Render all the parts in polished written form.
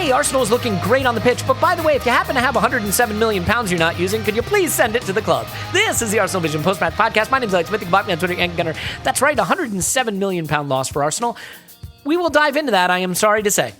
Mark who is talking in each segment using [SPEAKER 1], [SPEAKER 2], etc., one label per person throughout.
[SPEAKER 1] hey, Arsenal is looking great on the pitch, but by the way, if you happen to have 107 million pounds you're not using, could you please send it to the club? This is the Arsenal Vision Post-Match Podcast. My name is Elliot Smith. You can block me on Twitter and Gunner. That's right, 107 million pound loss for Arsenal. We will dive into that, I am sorry to say.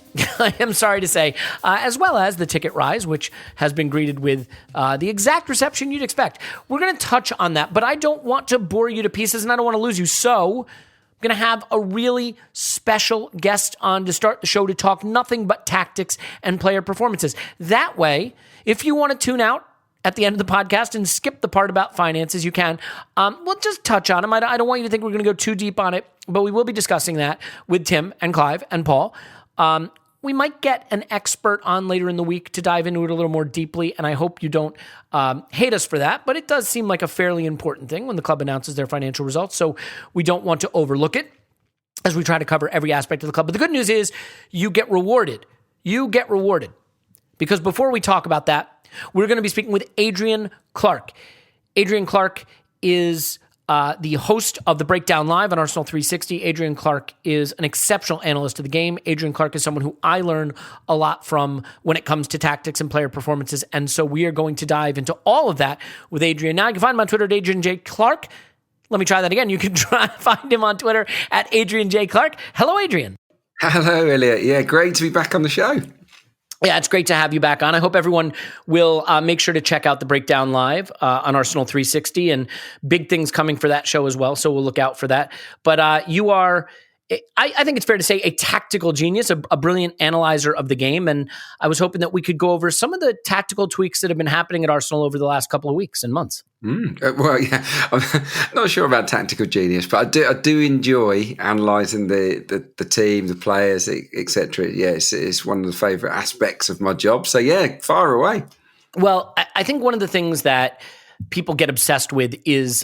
[SPEAKER 1] As well as the ticket rise, which has been greeted with the exact reception you'd expect. We're going to touch on that, but I don't want to bore you to pieces and I don't want to lose you. So I'm going to have a really special guest on to start the show to talk nothing but tactics and player performances. That way, if you want to tune out at the end of the podcast and skip the part about finances, you can. We'll just touch on them. I don't want you to think we're going to go too deep on it, but we will be discussing that with Tim and Clive and Paul. We might get an expert on later in the week to dive into it a little more deeply, and I hope you don't hate us for that, but it does seem like a fairly important thing when the club announces their financial results, so we don't want to overlook it as we try to cover every aspect of the club. But the good news is you get rewarded. You get rewarded. Because before we talk about that, we're going to be speaking with Adrian Clarke. Adrian Clarke is the host of The Breakdown Live on Arsenal 360. Adrian Clarke is an exceptional analyst of the game. Adrian Clarke is someone who I learn a lot from when it comes to tactics and player performances. And so we are going to dive into all of that with Adrian. Now you can find him on Twitter at Adrian J. Clarke. Let me try that again. You can find him on Twitter at Adrian J. Clarke. Hello, Adrian.
[SPEAKER 2] Hello, Elliot. Yeah, great to be back on the show.
[SPEAKER 1] Yeah, it's great to have you back on. I hope everyone will make sure to check out The Breakdown Live on Arsenal 360 and big things coming for that show as well. So we'll look out for that. But you are, I think it's fair to say, a tactical genius, a brilliant analyzer of the game. And I was hoping that we could go over some of the tactical tweaks that have been happening at Arsenal over the last couple of weeks and months.
[SPEAKER 2] Well, yeah, I'm not sure about tactical genius, but I do enjoy analysing the team, the players, etc. Yeah, it's one of the favourite aspects of my job. So yeah, fire away.
[SPEAKER 1] Well, I think one of the things that people get obsessed with is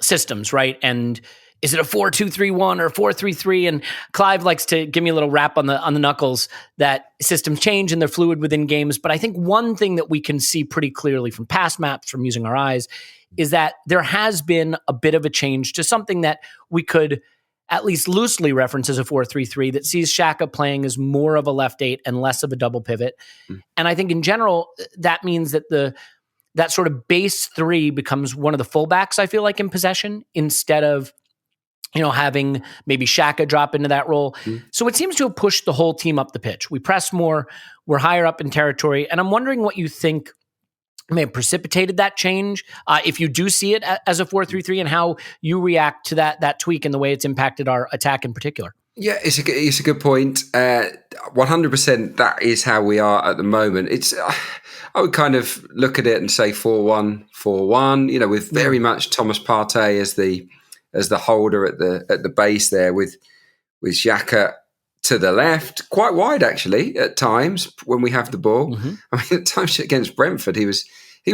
[SPEAKER 1] systems, right? And is it a 4-2-3-1 or 4-3-3? And Clive likes to give me a little rap on the knuckles that systems change and they're fluid within games. But I think one thing that we can see pretty clearly from past maps, from using our eyes, is that there has been a bit of a change to something that we could at least loosely reference as a 4-3-3 that sees Xhaka playing as more of a left 8 and less of a double pivot. And I think in general, that means that that sort of base three becomes one of the fullbacks, I feel like, in possession, instead of having maybe Xhaka drop into that role. So it seems to have pushed the whole team up the pitch. We press more, we're higher up in territory. And I'm wondering what you think may have precipitated that change, if you do see it as a 4-3-3, and how you react to that tweak and the way it's impacted our attack in particular.
[SPEAKER 2] Yeah, it's a good point. 100% that is how we are at the moment. I would kind of look at it and say 4-1-4-1, with very much Thomas Partey as the holder at the base there, with Xhaka to the left, quite wide actually at times when we have the ball. I mean, at times against Brentford, he was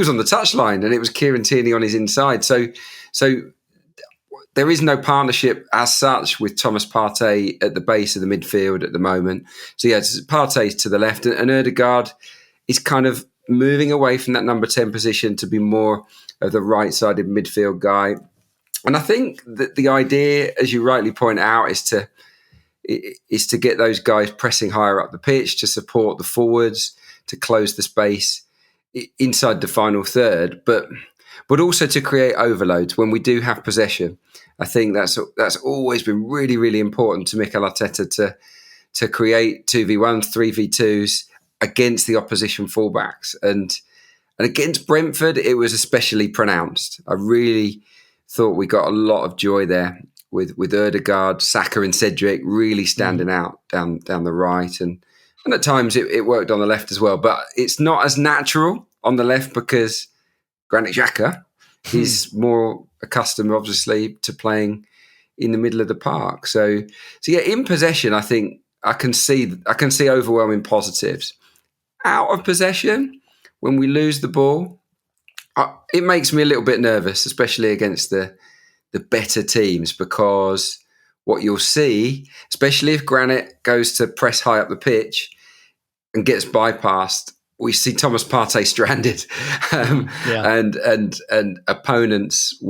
[SPEAKER 2] on the touchline and it was Kieran Tierney on his inside. So there is no partnership as such with Thomas Partey at the base of the midfield at the moment. So yeah, Partey's to the left, and Ødegaard is kind of moving away from that number 10 position to be more of the right-sided midfield guy. And I think that the idea, as you rightly point out, is to get those guys pressing higher up the pitch, to support the forwards, to close the space inside the final third, but also to create overloads when we do have possession. I think that's always been really, really important to Mikel Arteta to create 2v1s, 3v2s against the opposition fullbacks. And against Brentford, it was especially pronounced. I really thought we got a lot of joy there with Ødegaard, Saka and Cedric really standing out down the right. And at times it worked on the left as well. But it's not as natural on the left because Granit Xhaka is more accustomed, obviously, to playing in the middle of the park. So yeah, in possession, I think I can see overwhelming positives. Out of possession, when we lose the ball, it makes me a little bit nervous, especially against the better teams, because what you'll see, especially if Granit goes to press high up the pitch and gets bypassed, we see Thomas Partey stranded, and opponents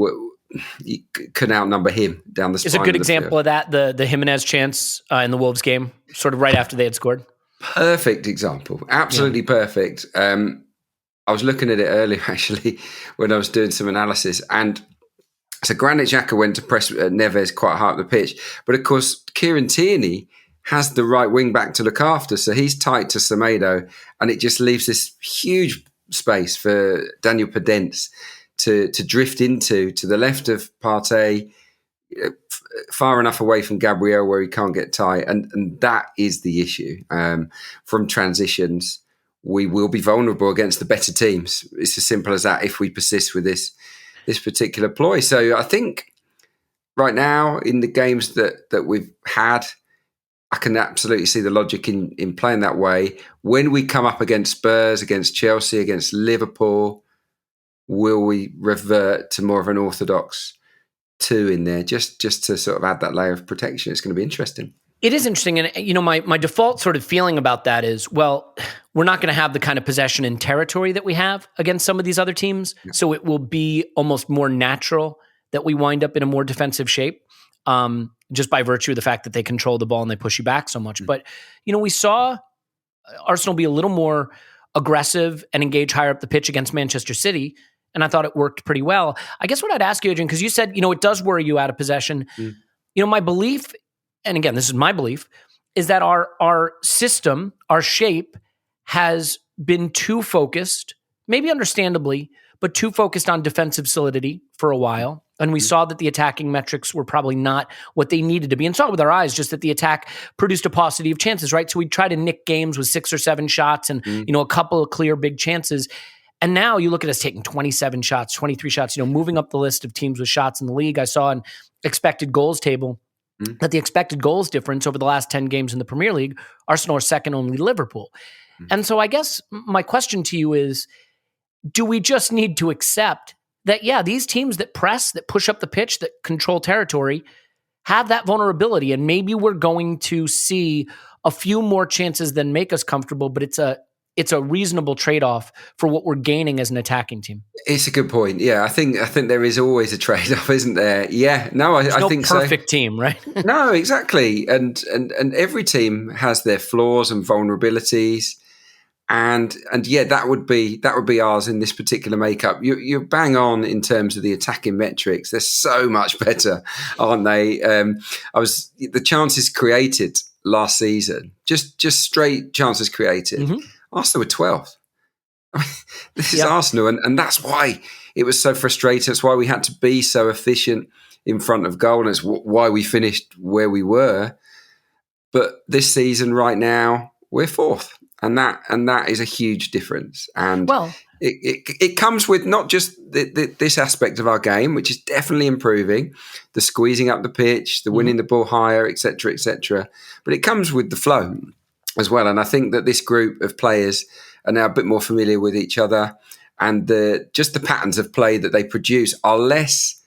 [SPEAKER 2] can outnumber him down the spine.
[SPEAKER 1] It's a good example of that, the Jimenez chance in the Wolves game, sort of right after they had scored.
[SPEAKER 2] Perfect example. Absolutely perfect. I was looking at it earlier, actually, when I was doing some analysis. And so Granit Xhaka went to press Neves quite high up the pitch. But of course, Kieran Tierney has the right wing back to look after. So he's tight to Semedo. And it just leaves this huge space for Daniel Podence to drift into, to the left of Partey, far enough away from Gabriel where he can't get tight. And that is the issue. From transitions, we will be vulnerable against the better teams. It's as simple as that if we persist with this particular ploy. So I think right now in the games that we've had, I can absolutely see the logic in playing that way. When we come up against Spurs, against Chelsea, against Liverpool, will we revert to more of an orthodox 2 in there just to sort of add that layer of protection? It's going to be interesting.
[SPEAKER 1] It is interesting. And, my default sort of feeling about that is, well, we're not going to have the kind of possession and territory that we have against some of these other teams. Yeah. So it will be almost more natural that we wind up in a more defensive shape, just by virtue of the fact that they control the ball and they push you back so much. Mm-hmm. But, we saw Arsenal be a little more aggressive and engage higher up the pitch against Manchester City. And I thought it worked pretty well. I guess what I'd ask you, Adrian, because you said, it does worry you out of possession. My belief, and again, this is my belief, is that our system, our shape has been too focused, maybe understandably, but too focused on defensive solidity for a while. And we saw that the attacking metrics were probably not what they needed to be. And saw with our eyes just that the attack produced a paucity of chances, right? So we'd try to nick games with 6 or 7 shots and, a couple of clear big chances. And now you look at us taking 27 shots, 23 shots, moving up the list of teams with shots in the league. I saw an expected goals table that the expected goals difference over the last 10 games in the Premier League, Arsenal are second only to Liverpool. And so I guess my question to you is, do we just need to accept that, these teams that press, that push up the pitch, that control territory, have that vulnerability, and maybe we're going to see a few more chances than make us comfortable, but it's a reasonable trade-off for what we're gaining as an attacking team?
[SPEAKER 2] It's a good point. Yeah, I think there is always a trade-off, isn't there? Yeah, no, I think so.
[SPEAKER 1] No perfect team, right?
[SPEAKER 2] No, exactly. And every team has their flaws and vulnerabilities. And yeah, that would be ours in this particular makeup. You're bang on in terms of the attacking metrics. They're so much better, aren't they? The chances created last season, just straight chances created. Mm-hmm. Arsenal were 12th. I mean, this is Arsenal, and that's why it was so frustrating. It's why we had to be so efficient in front of goal, and it's why we finished where we were. But this season, right now, we're 4th. And that is a huge difference. And it comes with not just this aspect of our game, which is definitely improving, the squeezing up the pitch, the winning the ball higher, et cetera, but it comes with the flow as well. And I think that this group of players are now a bit more familiar with each other, and just the patterns of play that they produce are less.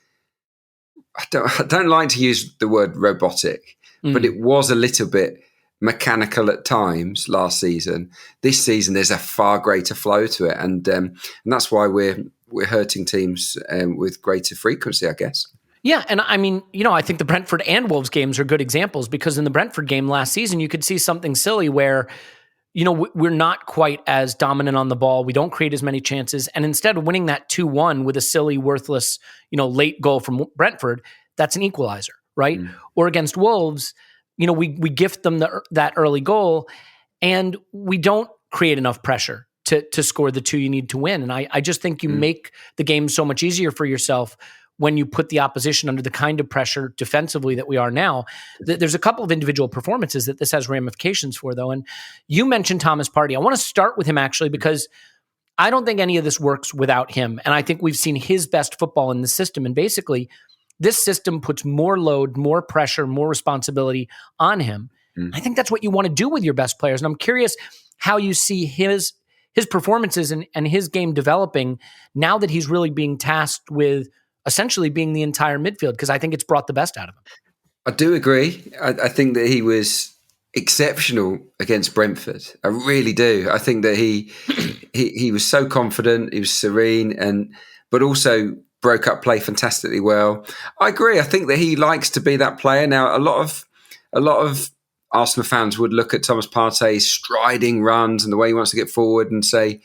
[SPEAKER 2] I don't like to use the word robotic, but it was a little bit mechanical at times last season. This season, there's a far greater flow to it, and that's why we're hurting teams with greater frequency, I guess.
[SPEAKER 1] Yeah, and I mean, I think the Brentford and Wolves games are good examples, because in the Brentford game last season, you could see something silly where, we're not quite as dominant on the ball. We don't create as many chances, and instead of winning that 2-1 with a silly, worthless, late goal from Brentford, that's an equalizer, right? Or against Wolves, we gift them that early goal, and we don't create enough pressure to score the 2 you need to win. And I just think you make the game so much easier for yourself when you put the opposition under the kind of pressure defensively that we are now. There's a couple of individual performances that this has ramifications for, though. And you mentioned Thomas Partey. I want to start with him, actually, because I don't think any of this works without him. And I think we've seen his best football in the system. And basically, this system puts more load, more pressure, more responsibility on him. I think that's what you want to do with your best players. And I'm curious how you see his performances and his game developing now that he's really being tasked with essentially being the entire midfield, because I think it's brought the best out of him.
[SPEAKER 2] I do agree. I think that he was exceptional against Brentford. I really do. I think that he was so confident, he was serene, but also broke up play fantastically well. I agree. I think that he likes to be that player. Now, a lot of Arsenal fans would look at Thomas Partey's striding runs and the way he wants to get forward and say,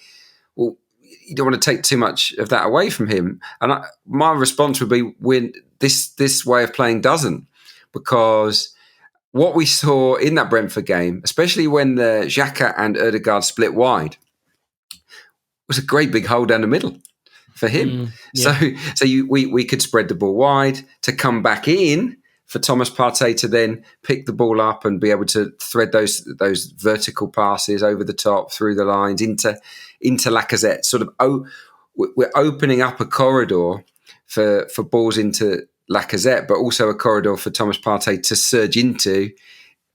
[SPEAKER 2] well, you don't want to take too much of that away from him. And my response would be, when this way of playing doesn't, because what we saw in that Brentford game, especially when the Xhaka and Ødegaard split wide, was a great big hole down the middle for him. We could spread the ball wide to come back in for Thomas Partey to then pick the ball up and be able to thread those vertical passes over the top, through the lines, into Lacazette. We're opening up a corridor for balls into Lacazette, but also a corridor for Thomas Partey to surge into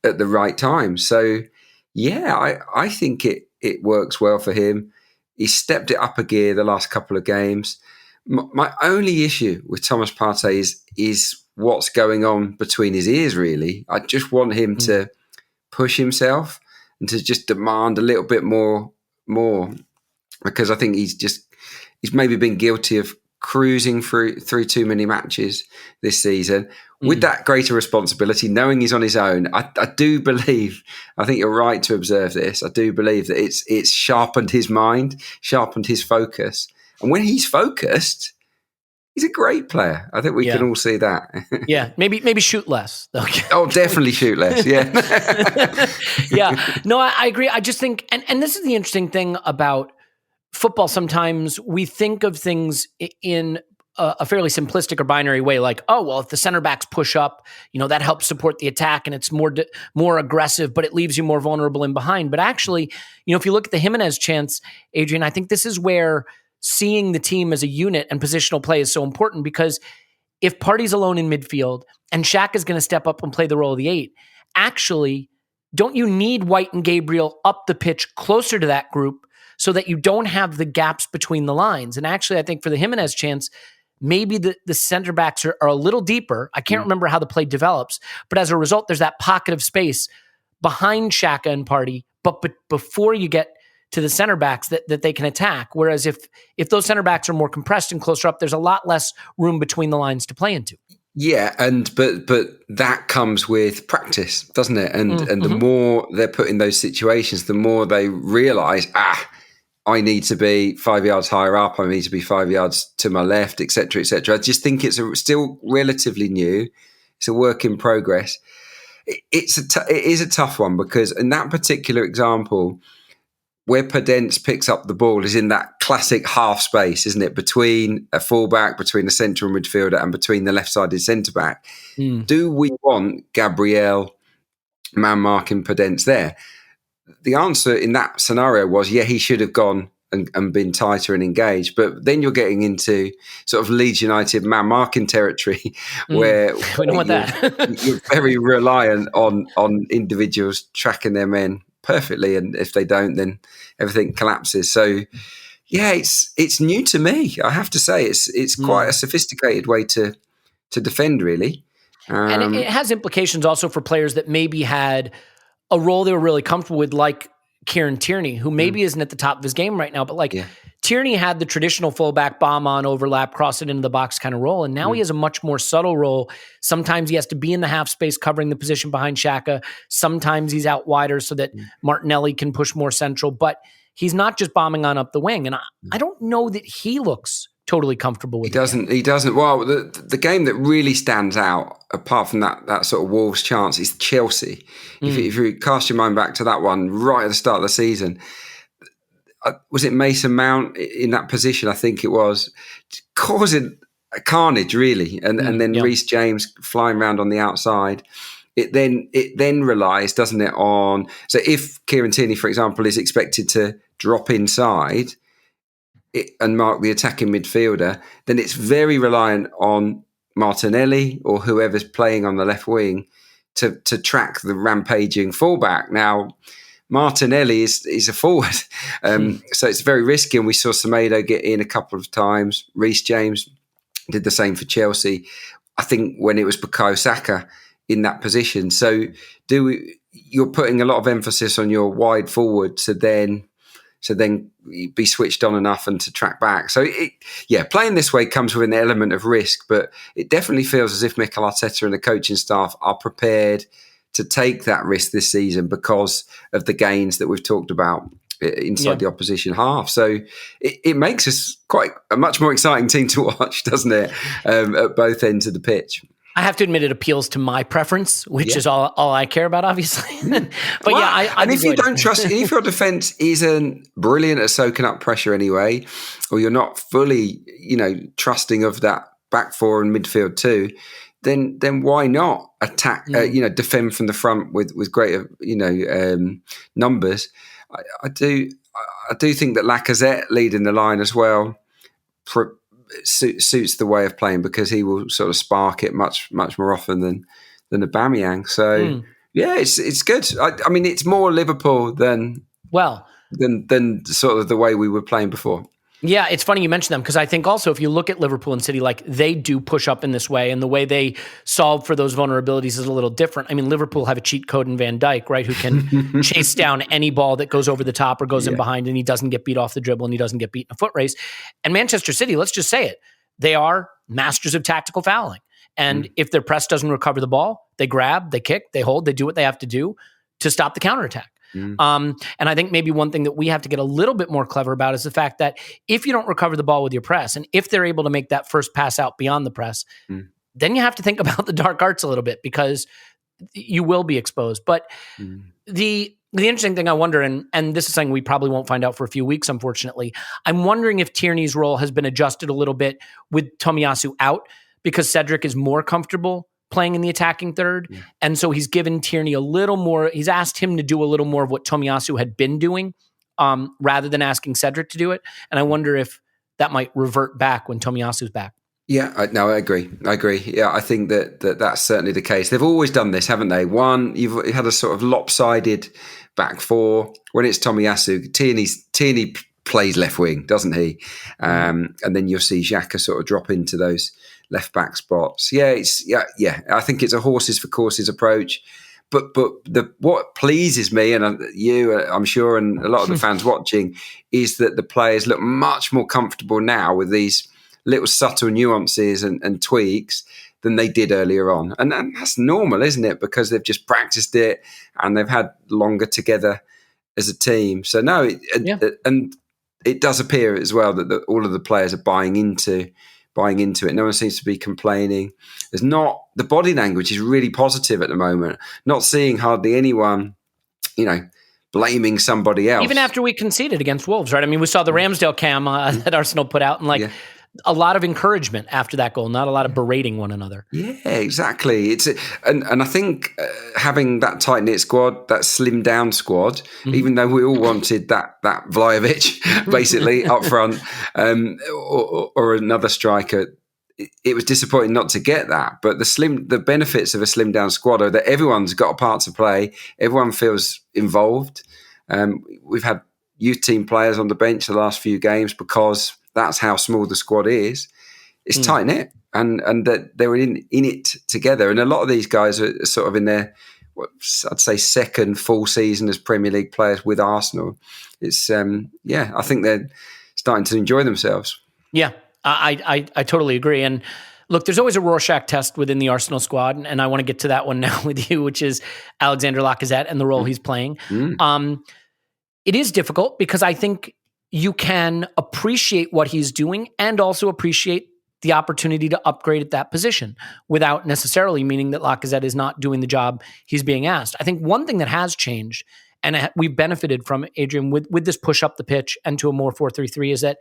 [SPEAKER 2] at the right time. So, I think it works well for him. He's stepped it up a gear the last couple of games. My only issue with Thomas Partey is what's going on between his ears, really. I just want him to push himself and to just demand a little bit more, because I think he's maybe been guilty of cruising through too many matches this season with that greater responsibility, knowing he's on his own. I do believe, I think you're right to observe this, I do believe that it's sharpened his mind, sharpened his focus. And when he's focused, he's a great player. I think we can all see that.
[SPEAKER 1] Maybe shoot less. Okay.
[SPEAKER 2] Oh, definitely shoot less, yeah.
[SPEAKER 1] No, I agree. I just think, and this is the interesting thing about football. Sometimes we think of things in a fairly simplistic or binary way, like, oh, well, if the center backs push up, that helps support the attack and it's more aggressive, but it leaves you more vulnerable in behind. But actually, if you look at the Jimenez chance, Adrian, I think this is where seeing the team as a unit and positional play is so important, because if Partey's alone in midfield and Shaq is going to step up and play the role of the 8, actually, don't you need White and Gabriel up the pitch closer to that group so that you don't have the gaps between the lines? And actually, I think for the Jimenez chance, maybe the center backs are a little deeper. I can't remember how the play develops, but as a result, there's that pocket of space behind Xhaka and Partey, but before you get to the center backs that they can attack. Whereas if those center backs are more compressed and closer up, there's a lot less room between the lines to play into.
[SPEAKER 2] Yeah, but that comes with practice, doesn't it? And the more they're put in those situations, the more they realise, I need to be 5 yards higher up, I need to be 5 yards to my left, etc., etc. I just think it's still relatively new. It's a work in progress. It is a tough one, because in that particular example, where Podence picks up the ball is in that classic half space, isn't it? Between a fullback, between a central midfielder, and between the left-sided centre-back. Do we want Gabriel man-marking Podence there? The answer in that scenario was, he should have gone and been tighter and engaged. But then you're getting into sort of Leeds United man-marking territory where
[SPEAKER 1] we don't want that.
[SPEAKER 2] You're very reliant on individuals tracking their men perfectly, and if they don't, then everything collapses. So it's new to me, I have to say. It's quite a sophisticated way to defend, really,
[SPEAKER 1] and it has implications also for players that maybe had a role they were really comfortable with, like Kieran Tierney, who maybe isn't at the top of his game right now, but Tierney had the traditional fullback bomb on overlap, cross it into the box kind of role. And now he has a much more subtle role. Sometimes he has to be in the half space covering the position behind Xhaka. Sometimes he's out wider so that Martinelli can push more central, but he's not just bombing on up the wing. And I don't know that he looks totally comfortable with it.
[SPEAKER 2] He doesn't. Well, the game that really stands out, apart from that sort of Wolves chance, is Chelsea. If you cast your mind back to that one right at the start of the season, was it Mason Mount in that position? I think it was, causing a carnage, really, and then Reece James flying around on the outside. It then relies, doesn't it, on, so if Kieran Tierney, for example, is expected to drop inside and mark the attacking midfielder, then it's very reliant on Martinelli or whoever's playing on the left wing to track the rampaging fullback. Now, Martinelli is a forward, so it's very risky, and we saw Semedo get in a couple of times. Reece James did the same for Chelsea, I think, when it was Bukayo Saka in that position. So you're putting a lot of emphasis on your wide forward to then be switched on enough and to track back. So playing this way comes with an element of risk, but it definitely feels as if Mikel Arteta and the coaching staff are prepared to take that risk this season because of the gains that we've talked about inside the opposition half. So it makes us quite a much more exciting team to watch, doesn't it? At both ends of the pitch.
[SPEAKER 1] I have to admit, it appeals to my preference, which is all I care about, obviously. But
[SPEAKER 2] and if you don't trust, if your defence isn't brilliant at soaking up pressure anyway, or you're not fully, trusting of that back four and midfield too, then why not attack? Defend from the front with greater, numbers. I do think that Lacazette leading the line as well suits the way of playing, because he will sort of spark it much more often than Aubameyang. So it's good. I mean, it's more Liverpool than sort of the way we were playing before.
[SPEAKER 1] Yeah, it's funny you mention them, because I think also if you look at Liverpool and City, like, they do push up in this way, and the way they solve for those vulnerabilities is a little different. I mean, Liverpool have a cheat code in Van Dijk, right, who can chase down any ball that goes over the top or goes in behind, and he doesn't get beat off the dribble and he doesn't get beat in a foot race. And Manchester City, let's just say it, they are masters of tactical fouling. And if their press doesn't recover the ball, they grab, they kick, they hold, they do what they have to do to stop the counterattack. And I think maybe one thing that we have to get a little bit more clever about is the fact that if you don't recover the ball with your press, and if they're able to make that first pass out beyond the press, then you have to think about the dark arts a little bit, because you will be exposed. But the interesting thing I wonder, and this is something we probably won't find out for a few weeks, unfortunately, I'm wondering if Tierney's role has been adjusted a little bit with Tomiyasu out, because Cedric is more comfortable playing in the attacking third. Yeah. And so he's given Tierney a little more, he's asked him to do a little more of what Tomiyasu had been doing, rather than asking Cedric to do it. And I wonder if that might revert back when Tomiyasu's back.
[SPEAKER 2] Yeah, I agree. Yeah, I think that's certainly the case. They've always done this, haven't they? You've had a sort of lopsided back four. When it's Tomiyasu, Tierney plays left wing, doesn't he? And then you'll see Xhaka sort of drop into those left back spots. Yeah, I think it's a horses for courses approach. But what pleases me, and I'm sure, and a lot of the fans watching, is that the players look much more comfortable now with these little subtle nuances and tweaks than they did earlier on. And that's normal, isn't it? Because they've just practiced it and they've had longer together as a team. So no, and it does appear as well that all of the players are buying into it. No one seems to be complaining. The body language is really positive at the moment. Not seeing hardly anyone, blaming somebody else.
[SPEAKER 1] Even after we conceded against Wolves, right? I mean, we saw the Ramsdale cam that Arsenal put out, and a lot of encouragement after that goal, not a lot of berating one another.
[SPEAKER 2] Yeah, exactly. And I think having that tight-knit squad, that slimmed-down squad, even though we all wanted that Vlahovic basically up front, or another striker, it was disappointing not to get that. But the benefits of a slimmed-down squad are that everyone's got a part to play. Everyone feels involved. We've had youth team players on the bench the last few games because that's how small the squad is. It's tight knit, and that they were in it together. And a lot of these guys are sort of in their, I'd say, second full season as Premier League players with Arsenal. It's I think they're starting to enjoy themselves.
[SPEAKER 1] Yeah, I totally agree. And look, there's always a Rorschach test within the Arsenal squad, and I want to get to that one now with you, which is Alexander Lacazette and the role he's playing. It is difficult because I think you can appreciate what he's doing and also appreciate the opportunity to upgrade at that position without necessarily meaning that Lacazette is not doing the job he's being asked. I think one thing that has changed, and we've benefited from, Adrian, with this push up the pitch and to a more 4-3-3, is that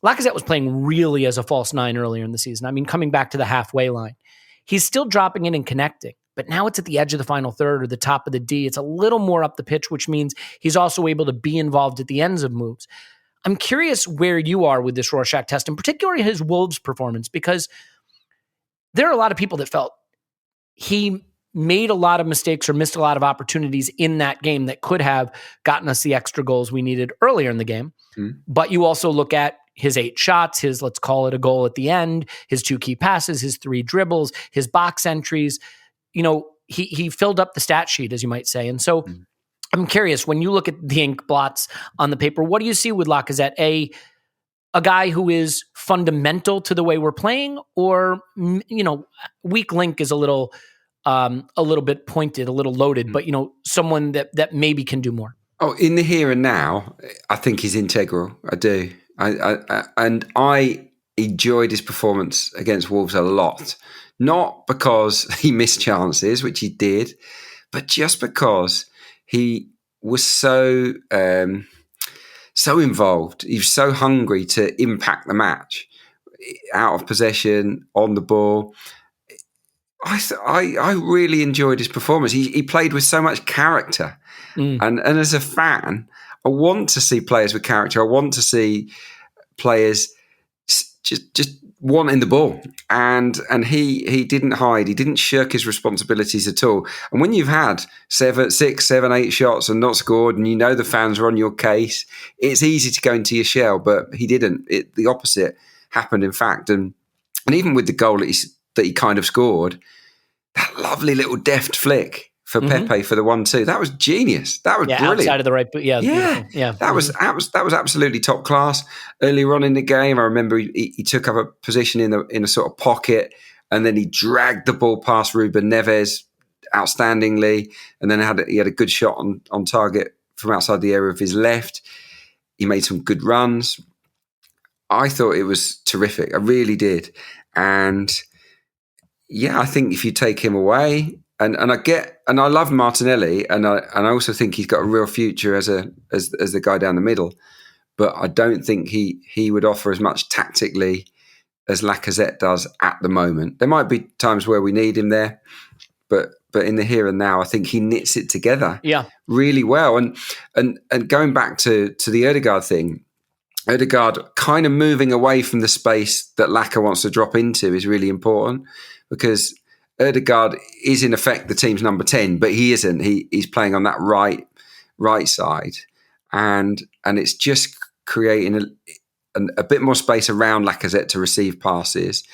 [SPEAKER 1] Lacazette was playing really as a false nine earlier in the season. I mean, coming back to the halfway line. He's still dropping in and connecting, but now it's at the edge of the final third or the top of the D. It's a little more up the pitch, which means he's also able to be involved at the ends of moves. I'm curious where you are with this Rorschach test, and particularly his Wolves performance, because there are a lot of people that felt he made a lot of mistakes or missed a lot of opportunities in that game that could have gotten us the extra goals we needed earlier in the game. But you also look at his 8 shots, his, let's call it a goal at the end, his 2 key passes, his 3 dribbles, his box entries. He filled up the stat sheet, as you might say. And so I'm curious, when you look at the ink blots on the paper, what do you see with Lacazette? A guy who is fundamental to the way we're playing, or, weak link is a little a little bit pointed, a little loaded, but someone that maybe can do more.
[SPEAKER 2] Oh, in the here and now, I think he's integral. I do. I enjoyed his performance against Wolves a lot. Not because he missed chances, which he did, but just because he was so involved. He was so hungry to impact the match, out of possession, on the ball. I really enjoyed his performance. He played with so much character. And as a fan, I want to see players with character. I want to see players just wanting the ball. And he didn't hide. He didn't shirk his responsibilities at all. And when you've had 6, 7, 8 shots and not scored, and the fans are on your case, it's easy to go into your shell. But he didn't. The opposite happened, in fact. And even with the goal that he kind of scored, that lovely little deft flick for Pepe for the 1-2. That was genius. That was brilliant.
[SPEAKER 1] Outside of the right, yeah.
[SPEAKER 2] That was absolutely top class. Earlier on in the game, I remember he took up a position in a sort of pocket, and then he dragged the ball past Ruben Neves outstandingly, and then he had a good shot on target from outside the area of his left. He made some good runs. I thought it was terrific. I really did, and yeah, I think if you take him away. And I love Martinelli, and I also think he's got a real future as the guy down the middle, but I don't think he would offer as much tactically as Lacazette does at the moment. There might be times where we need him there, but in the here and now, I think he knits it together really well. And going back to the Odegaard thing, Odegaard kind of moving away from the space that Laka wants to drop into is really important, because Odegaard is in effect the team's number 10, but he isn't. He's playing on that right side, and it's just creating a bit more space around Lacazette to receive passes,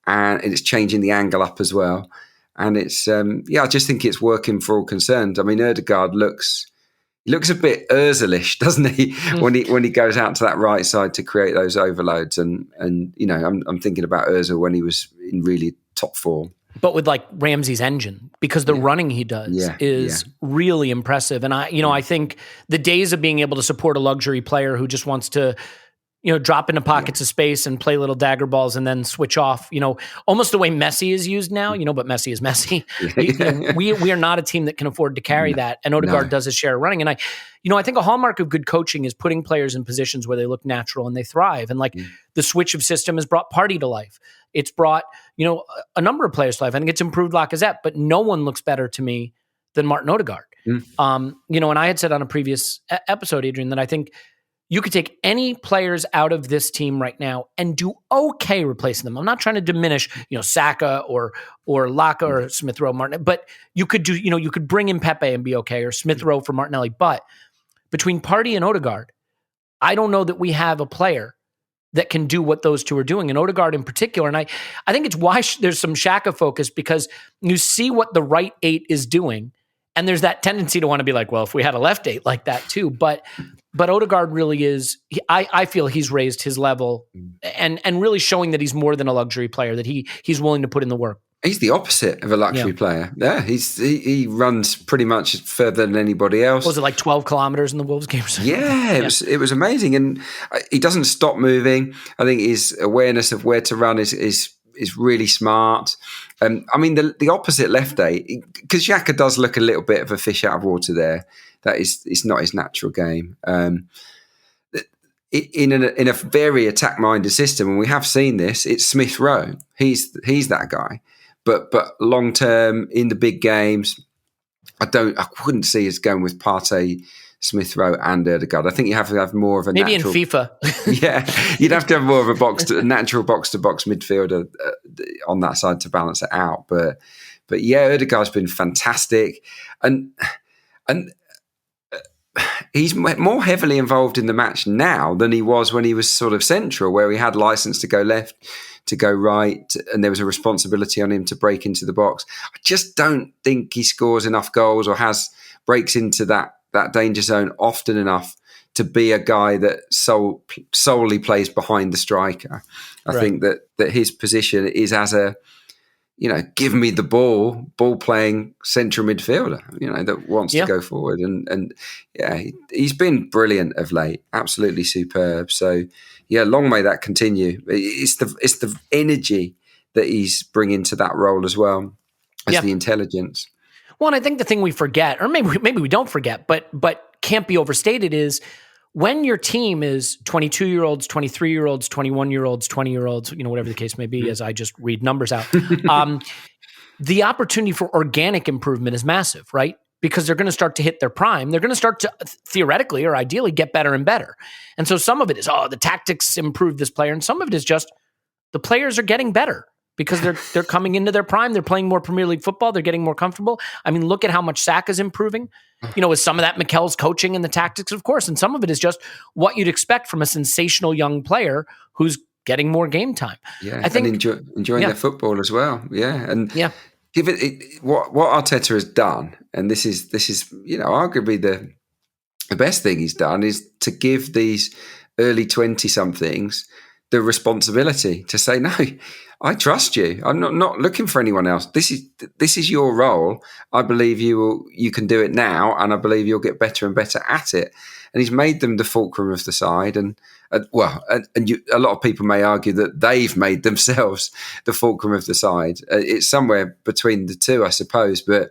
[SPEAKER 2] and it's changing the angle up as well. And it's I just think it's working for all concerned. I mean, Odegaard looks a bit Ozil-ish, doesn't he? when he goes out to that right side to create those overloads, and I'm thinking about Ozil when he was in really top form.
[SPEAKER 1] But with like Ramsey's engine, because the running he does is really impressive. And I think the days of being able to support a luxury player who just wants to, drop into pockets of space and play little dagger balls and then switch off, almost the way Messi is used now, but Messi is Messi. We are not a team that can afford to carry that. And Odegaard does his share of running. And I think a hallmark of good coaching is putting players in positions where they look natural and they thrive. And the switch of system has brought Partey to life. It's brought, a number of players to life. I think it's improved Lacazette, but no one looks better to me than Martin Odegaard. And I had said on a previous episode, Adrian, that I think you could take any players out of this team right now and do okay replacing them. I'm not trying to diminish, Saka or Laka or Smith Rowe, Martin, but you could do, you could bring in Pepe and be okay, or Smith Rowe for Martinelli. But between Partey and Odegaard, I don't know that we have a player that can do what those two are doing, and Odegaard in particular. And I think it's why there's some Xhaka focus, because you see what the right 8 is doing, and there's that tendency to want to be like, well, if we had a left 8 like that too. But Odegaard really is, I feel he's raised his level and really showing that he's more than a luxury player, that he's willing to put in the work.
[SPEAKER 2] He's the opposite of a luxury player. Yeah, he runs pretty much further than anybody else.
[SPEAKER 1] Was it like 12 kilometers in the Wolves game?
[SPEAKER 2] It was amazing, and he doesn't stop moving. I think his awareness of where to run is really smart. I mean, the opposite left 8, because Xhaka does look a little bit of a fish out of water there. It's not his natural game. In a very attack-minded system, and we have seen this, it's Smith Rowe. He's that guy. But long term in the big games, I wouldn't see us going with Partey, Smith Rowe, and Odegaard. I think you have to have more of a
[SPEAKER 1] maybe
[SPEAKER 2] natural,
[SPEAKER 1] in FIFA.
[SPEAKER 2] You'd have to have more of a natural box to box midfielder on that side to balance it out. But Odegaard's been fantastic, and he's more heavily involved in the match now than he was when he was sort of central, where he had license to go left, to go right, and there was a responsibility on him to break into the box. I just don't think he scores enough goals or breaks into that danger zone often enough to be a guy that solely plays behind the striker. I think that his position is as a give me the ball playing central midfielder, that wants to go forward. And he's been brilliant of late, absolutely superb. So long may that continue. It's the energy that he's bringing to that role as well as the intelligence.
[SPEAKER 1] Well, and I think the thing we forget, or maybe we don't forget, but can't be overstated, is when your team is 22-year-olds, 23-year-olds, 21-year-olds, 20-year-olds, whatever the case may be, as I just read numbers out, the opportunity for organic improvement is massive, right? Because they're going to start to hit their prime. They're going to start to theoretically or ideally get better and better. And so some of it is, the tactics improved this player. And some of it is just the players are getting better because they're coming into their prime. They're playing more Premier League football. They're getting more comfortable. I mean, look at how much Saka's improving. Is some of that Mikel's coaching and the tactics, of course, and some of it is just what you'd expect from a sensational young player who's getting more game time.
[SPEAKER 2] Yeah, I think enjoying their football as well. Yeah, and give it what Arteta has done, and this is arguably the best thing he's done is to give these early 20-somethings the responsibility to say, no, I trust you. I'm not looking for anyone else. This is your role. I believe you can do it now, and I believe you'll get better and better at it. And he's made them the fulcrum of the side. And a lot of people may argue that they've made themselves the fulcrum of the side. It's somewhere between the two, I suppose. But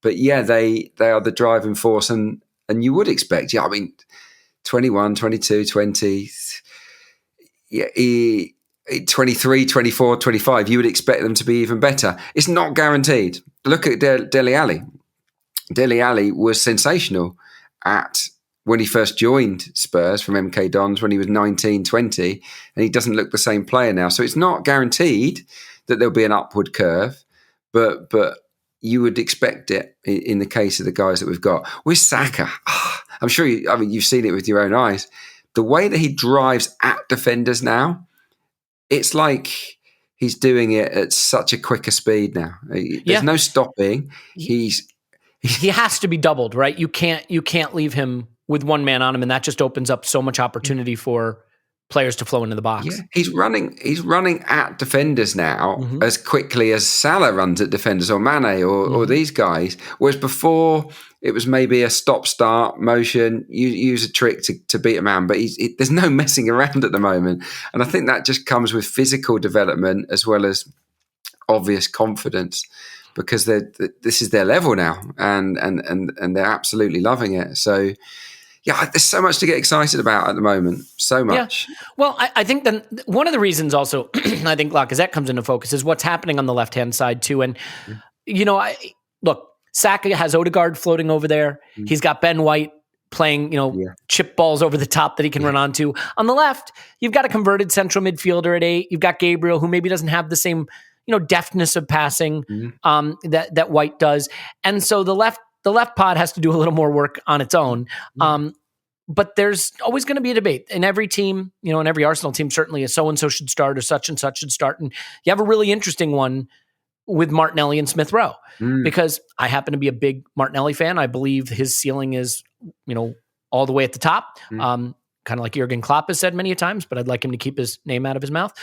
[SPEAKER 2] yeah, they are the driving force, and you would expect. Yeah, I mean, 21, 22, 20. Yeah, 23, 24, 25, you would expect them to be even better. It's not guaranteed. Look at Dele Alli. Dele Alli was sensational when he first joined Spurs from MK Dons when he was 19, 20, and he doesn't look the same player now. So it's not guaranteed that there'll be an upward curve, but you would expect it in the case of the guys that we've got. With Saka, I'm sure you've seen it with your own eyes. The way that he drives at defenders now, it's like he's doing it at such a quicker speed now. There's no stopping. He
[SPEAKER 1] has to be doubled, right? You can't leave him with one man on him, and that just opens up so much opportunity for players to flow into the box.
[SPEAKER 2] Yeah. He's running at defenders now as quickly as Salah runs at defenders, or Mane, or these guys. Whereas before, it was maybe a stop-start motion, use a trick to beat a man, but there's no messing around at the moment. And I think that just comes with physical development as well as obvious confidence, because this is their level now, and they're absolutely loving it. So, yeah, there's so much to get excited about at the moment. So much.
[SPEAKER 1] Yeah. Well, I think then one of the reasons also I think Lacazette comes into focus is what's happening on the left-hand side too. And, look, Saka has Odegaard floating over there. He's got Ben White playing, chip balls over the top that he can run onto. On the left, you've got a converted central midfielder at 8. You've got Gabriel, who maybe doesn't have the same, deftness of passing that White does. And so the left pod has to do a little more work on its own. But there's always going to be a debate in every team, in every Arsenal team, certainly a so-and-so should start or such and such should start. And you have a really interesting one with Martinelli and Smith Rowe, because I happen to be a big Martinelli fan. I believe his ceiling is, all the way at the top. Kind of like Jurgen Klopp has said many times, but I'd like him to keep his name out of his mouth.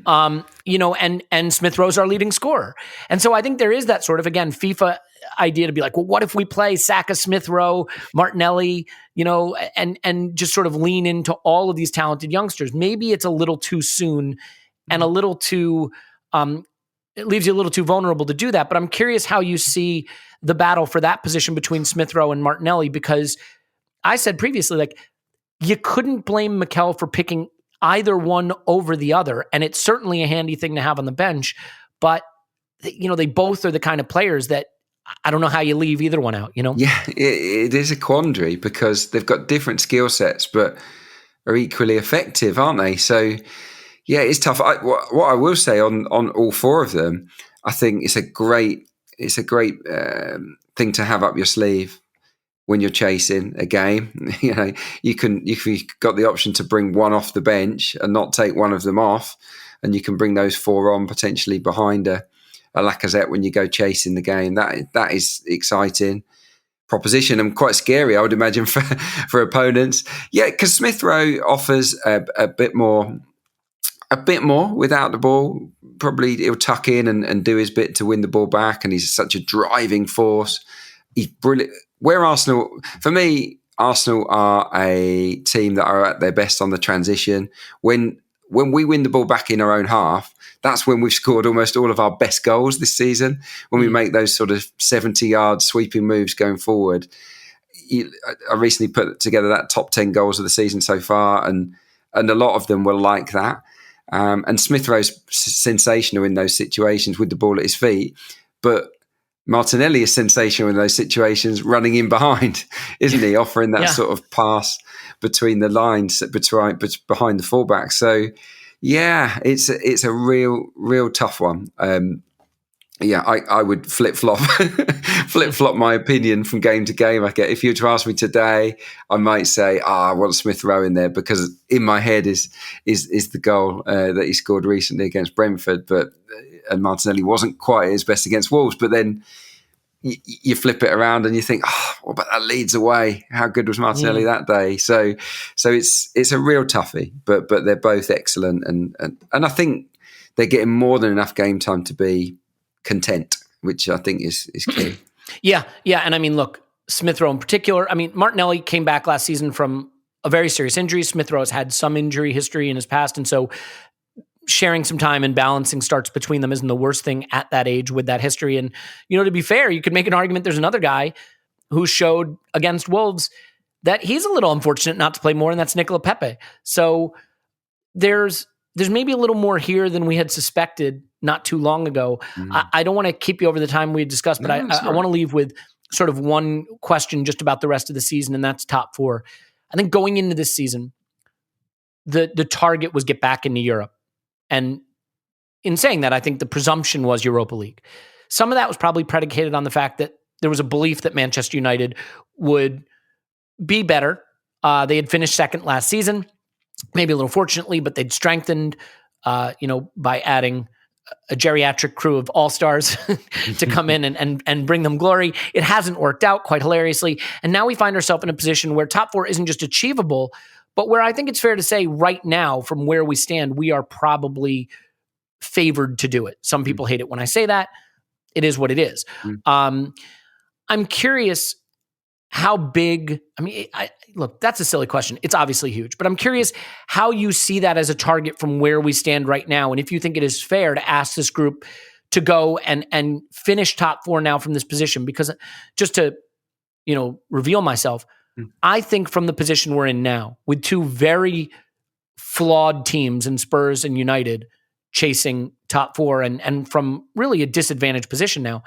[SPEAKER 1] And Smith Rowe's our leading scorer. And so I think there is that sort of, again, FIFA idea to be like, well, what if we play Saka, Smith Rowe, Martinelli, and just sort of lean into all of these talented youngsters. Maybe it's a little too soon and a little too, it leaves you a little too vulnerable to do that. But I'm curious how you see the battle for that position between Smith Rowe and Martinelli, because I said previously, like, you couldn't blame Mikel for picking either one over the other. And it's certainly a handy thing to have on the bench, but they both are the kind of players that I don't know how you leave either one out,
[SPEAKER 2] Yeah, it is a quandary because they've got different skill sets, but are equally effective, aren't they? So, yeah, it's tough. What I will say on all four of them, I think it's a great thing to have up your sleeve when you're chasing a game. You've got the option to bring one off the bench and not take one of them off, and you can bring those four on potentially behind a Lacazette when you go chasing the game. That is exciting proposition and quite scary, I would imagine, for opponents. Yeah, because Smith Rowe offers a bit more a bit more without the ball. Probably he'll tuck in and do his bit to win the ball back, and he's such a driving force. He's brilliant. Where Arsenal, for me, Arsenal are a team that are at their best on the transition. When we win the ball back in our own half, that's when we've scored almost all of our best goals this season. When we make those sort of 70-yard sweeping moves going forward. I recently put together that top 10 goals of the season so far, and a lot of them were like that. And Smith Rowe's sensational in those situations with the ball at his feet, but Martinelli is sensational in those situations, running in behind, isn't he? Offering that sort of pass between the lines, behind the fullback. So, yeah, it's a real tough one. I would flip flop my opinion from game to game. If you were to ask me today, I might say, I want Smith Rowe in there because in my head is the goal that he scored recently against Brentford, and Martinelli wasn't quite his best against Wolves. But then you flip it around and you think, what about that Leeds away? How good was Martinelli that day? So it's a real toughie, but they're both excellent, and I think they're getting more than enough game time to be content, which I think is key.
[SPEAKER 1] Yeah. And I mean, look, Smith Rowe in particular, I mean, Martinelli came back last season from a very serious injury. Smith Rowe has had some injury history in his past. And so sharing some time and balancing starts between them isn't the worst thing at that age with that history. And, to be fair, you could make an argument there's another guy who showed against Wolves that he's a little unfortunate not to play more, and that's Nicola Pepe. So there's maybe a little more here than we had suspected not too long ago. I don't want to keep you over the time we had discussed, but I want to leave with sort of one question just about the rest of the season, and that's top four. I think going into this season, the target was get back into Europe. And in saying that, I think the presumption was Europa League. Some of that was probably predicated on the fact that there was a belief that Manchester United would be better. They had finished second last season, maybe a little fortunately, but they'd strengthened, by adding a geriatric crew of all-stars to come in and bring them glory. It hasn't worked out, quite hilariously. And now we find ourselves in a position where top four isn't just achievable, but where I think it's fair to say right now, from where we stand, we are probably favored to do it. Some people hate it when I say that. It is what it is. I'm curious how big, look, that's a silly question. It's obviously huge, but I'm curious how you see that as a target from where we stand right now. And if you think it is fair to ask this group to go and finish top four now from this position, because just to, reveal myself, I think from the position we're in now with two very flawed teams in Spurs and United chasing top four and from really a disadvantaged position now,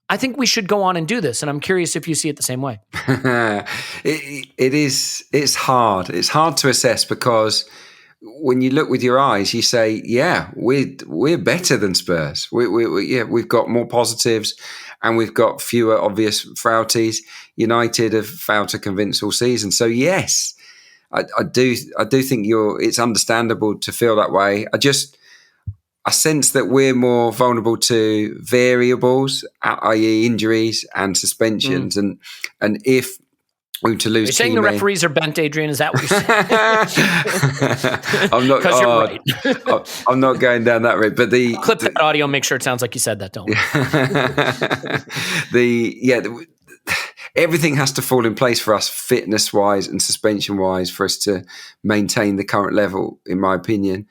[SPEAKER 1] I think we should go on and do this. And I'm curious if you see it the same way.
[SPEAKER 2] It's hard. It's hard to assess because when you look with your eyes, you say, yeah, we're better than Spurs. We've got more positives and we've got fewer obvious frailties. United have failed to convince all season. So yes, I do think it's understandable to feel that way. I sense that we're more vulnerable to variables, i.e. injuries and suspensions. And if we were to lose...
[SPEAKER 1] Are you saying the referees are bent, Adrian? Is that what you're saying?
[SPEAKER 2] I'm not,
[SPEAKER 1] because you're right.
[SPEAKER 2] I'm not going down that route. But
[SPEAKER 1] clip that audio, make sure it sounds like you said that, don't we? Everything has to fall in place for us fitness-wise and suspension-wise for us to maintain the current level, in my opinion.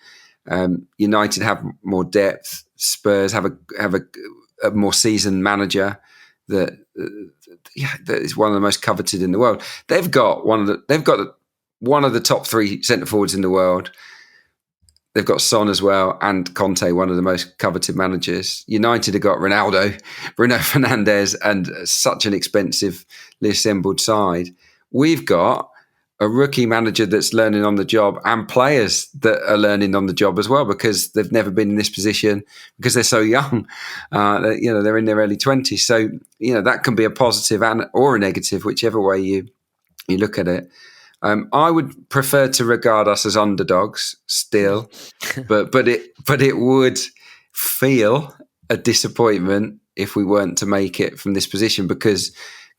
[SPEAKER 1] United have more depth. Spurs have a more seasoned manager that is one of the most coveted in the world. They've got one of the top three centre forwards in the world. They've got Son as well, and Conte, one of the most coveted managers. United have got Ronaldo, Bruno Fernandes, and such an expensively assembled side. We've got a rookie manager that's learning on the job and players that are learning on the job as well because they've never been in this position because they're so young. They're in their early 20s. So, that can be a positive or a negative, whichever way you look at it. I would prefer to regard us as underdogs still, but it would feel a disappointment if we weren't to make it from this position because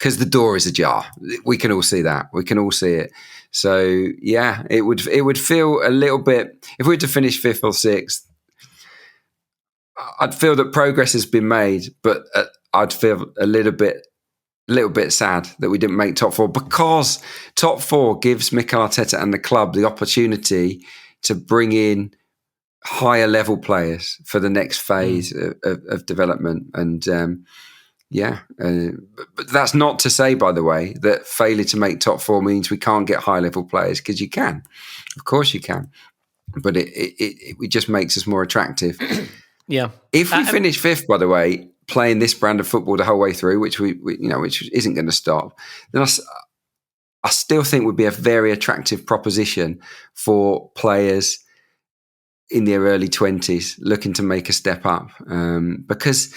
[SPEAKER 2] because the door is ajar. We can all see that. We can all see it. So yeah, it would feel a little bit, if we were to finish 5th or 6th, I'd feel that progress has been made, but I'd feel a little bit sad that we didn't make top 4, because top 4 gives Mikel Arteta and the club the opportunity to bring in higher level players for the next phase of development. And but that's not to say, by the way, that failure to make top 4 means we can't get high level players, because you can. Of course you can. But it just makes us more attractive.
[SPEAKER 1] Yeah.
[SPEAKER 2] If we finish 5th, by the way, playing this brand of football the whole way through, which which isn't going to stop, then I still think would be a very attractive proposition for players in their early 20s looking to make a step up, because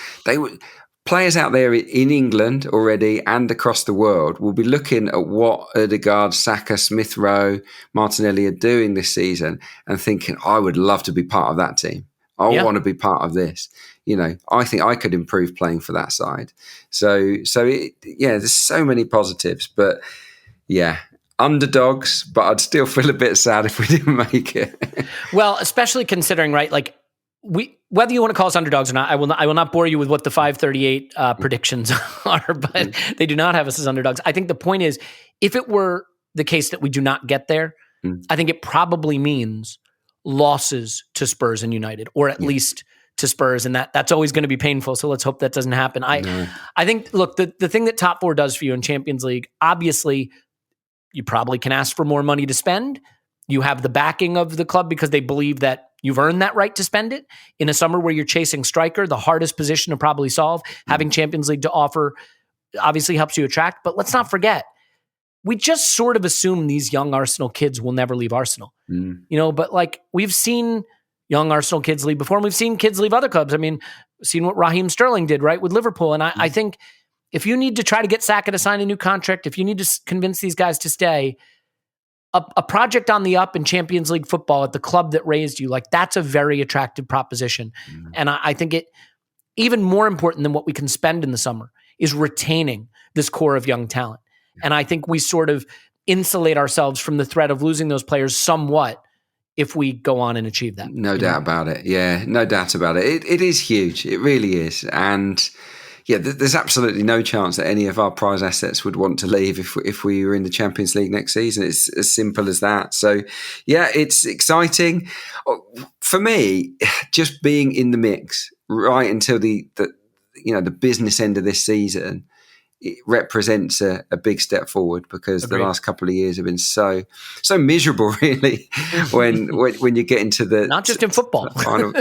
[SPEAKER 2] players out there in England already and across the world will be looking at what Ødegaard, Saka, Smith Rowe, Martinelli are doing this season and thinking, I would love to be part of that team. I want to be part of this. I think I could improve playing for that side. So there's so many positives, but yeah, underdogs, but I'd still feel a bit sad if we didn't make it.
[SPEAKER 1] Well, especially considering, right, like whether you want to call us underdogs or not, I will not bore you with what the 538 predictions are, but they do not have us as underdogs. I think the point is, if it were the case that we do not get there, I think it probably means losses to Spurs and United, or at least to Spurs, and that's always going to be painful. So let's hope that doesn't happen. I think, look, the thing that top 4 does for you in Champions League, obviously, you probably can ask for more money to spend. You have the backing of the club because they believe that you've earned that right to spend it. In a summer where you're chasing striker, the hardest position to probably solve, having Champions League to offer obviously helps you attract. But let's not forget, we just sort of assume these young Arsenal kids will never leave Arsenal. But like, we've seen young Arsenal kids leave before, and we've seen kids leave other clubs. I mean, we've seen what Raheem Sterling did, right, with Liverpool. And I think if you need to try to get Saka to sign a new contract, if you need to convince these guys to stay, a project on the up in Champions League football at the club that raised you, like, that's a very attractive proposition. And I think it, even more important than what we can spend in the summer, is retaining this core of young talent. And I think we sort of insulate ourselves from the threat of losing those players somewhat if we go on and achieve that.
[SPEAKER 2] No doubt about it. Yeah, no doubt about it. It is huge. It really is. And yeah, there's absolutely no chance that any of our prize assets would want to leave if we were in the Champions League next season. It's as simple as that. So yeah, it's exciting. For me, just being in the mix right until the business end of this season, it represents a big step forward, because the last couple of years have been so miserable, really, when you get into the,
[SPEAKER 1] not just in football.
[SPEAKER 2] Final,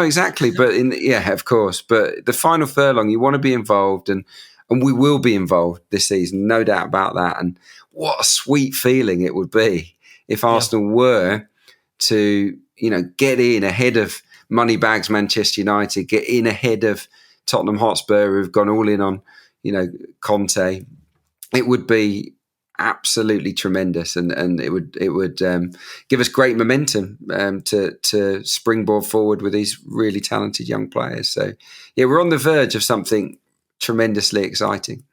[SPEAKER 2] exactly. But of course. But the final furlong, you want to be involved, and we will be involved this season, no doubt about that. And what a sweet feeling it would be if Arsenal were to, get in ahead of Moneybags Manchester United, get in ahead of Tottenham Hotspur, who've gone all in on Conte. It would be absolutely tremendous, and it would give us great momentum to springboard forward with these really talented young players. So yeah, we're on the verge of something tremendously exciting.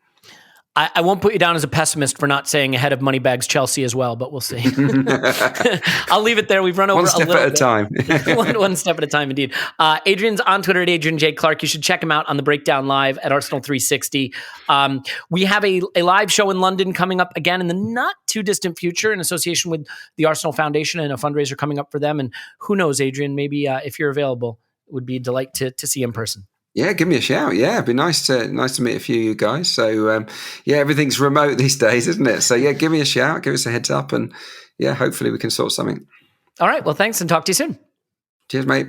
[SPEAKER 1] I won't put you down as a pessimist for not saying ahead of Moneybags Chelsea as well, but we'll see. I'll leave it there. We've run over
[SPEAKER 2] one step
[SPEAKER 1] a little
[SPEAKER 2] at a time.
[SPEAKER 1] one step at a time, indeed. Adrian's on Twitter at Adrian J. Clarke. You should check him out on the Breakdown Live at Arsenal 360. We have a live show in London coming up again in the not too distant future in association with the Arsenal Foundation, and a fundraiser coming up for them. And who knows, Adrian, maybe if you're available, it would be a delight to see you in person.
[SPEAKER 2] Yeah, give me a shout. Yeah, it'd be nice to meet a few of you guys. So everything's remote these days, isn't it? So yeah, give me a shout, give us a heads up, and yeah, hopefully we can sort something.
[SPEAKER 1] All right. Well, thanks, and talk to you soon.
[SPEAKER 2] Cheers, mate.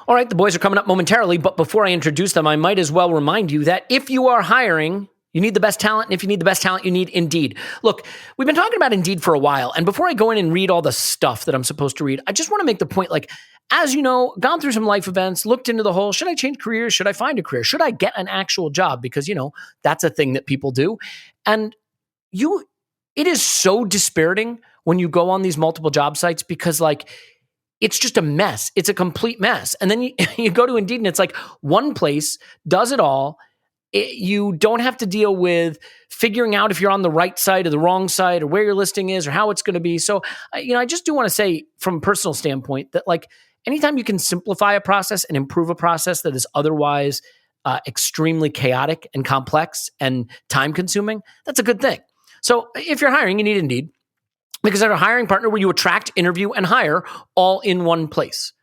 [SPEAKER 1] All right, the boys are coming up momentarily, but before I introduce them, I might as well remind you that if you are hiring, you need the best talent, and if you need the best talent, you need Indeed. Look, we've been talking about Indeed for a while, and before I go in and read all the stuff that I'm supposed to read, I just want to make the point, like, as you know, gone through some life events, looked into the whole, should I change careers? Should I find a career? Should I get an actual job? Because, that's a thing that people do. And it is so dispiriting when you go on these multiple job sites, because like, it's just a mess. It's a complete mess. And then you go to Indeed and it's like one place does it all. You don't have to deal with figuring out if you're on the right side or the wrong side or where your listing is or how it's going to be. So, I just do want to say from a personal standpoint that like anytime you can simplify a process and improve a process that is otherwise extremely chaotic and complex and time consuming, that's a good thing. So if you're hiring, you need Indeed because they're a hiring partner where you attract, interview, and hire all in one place.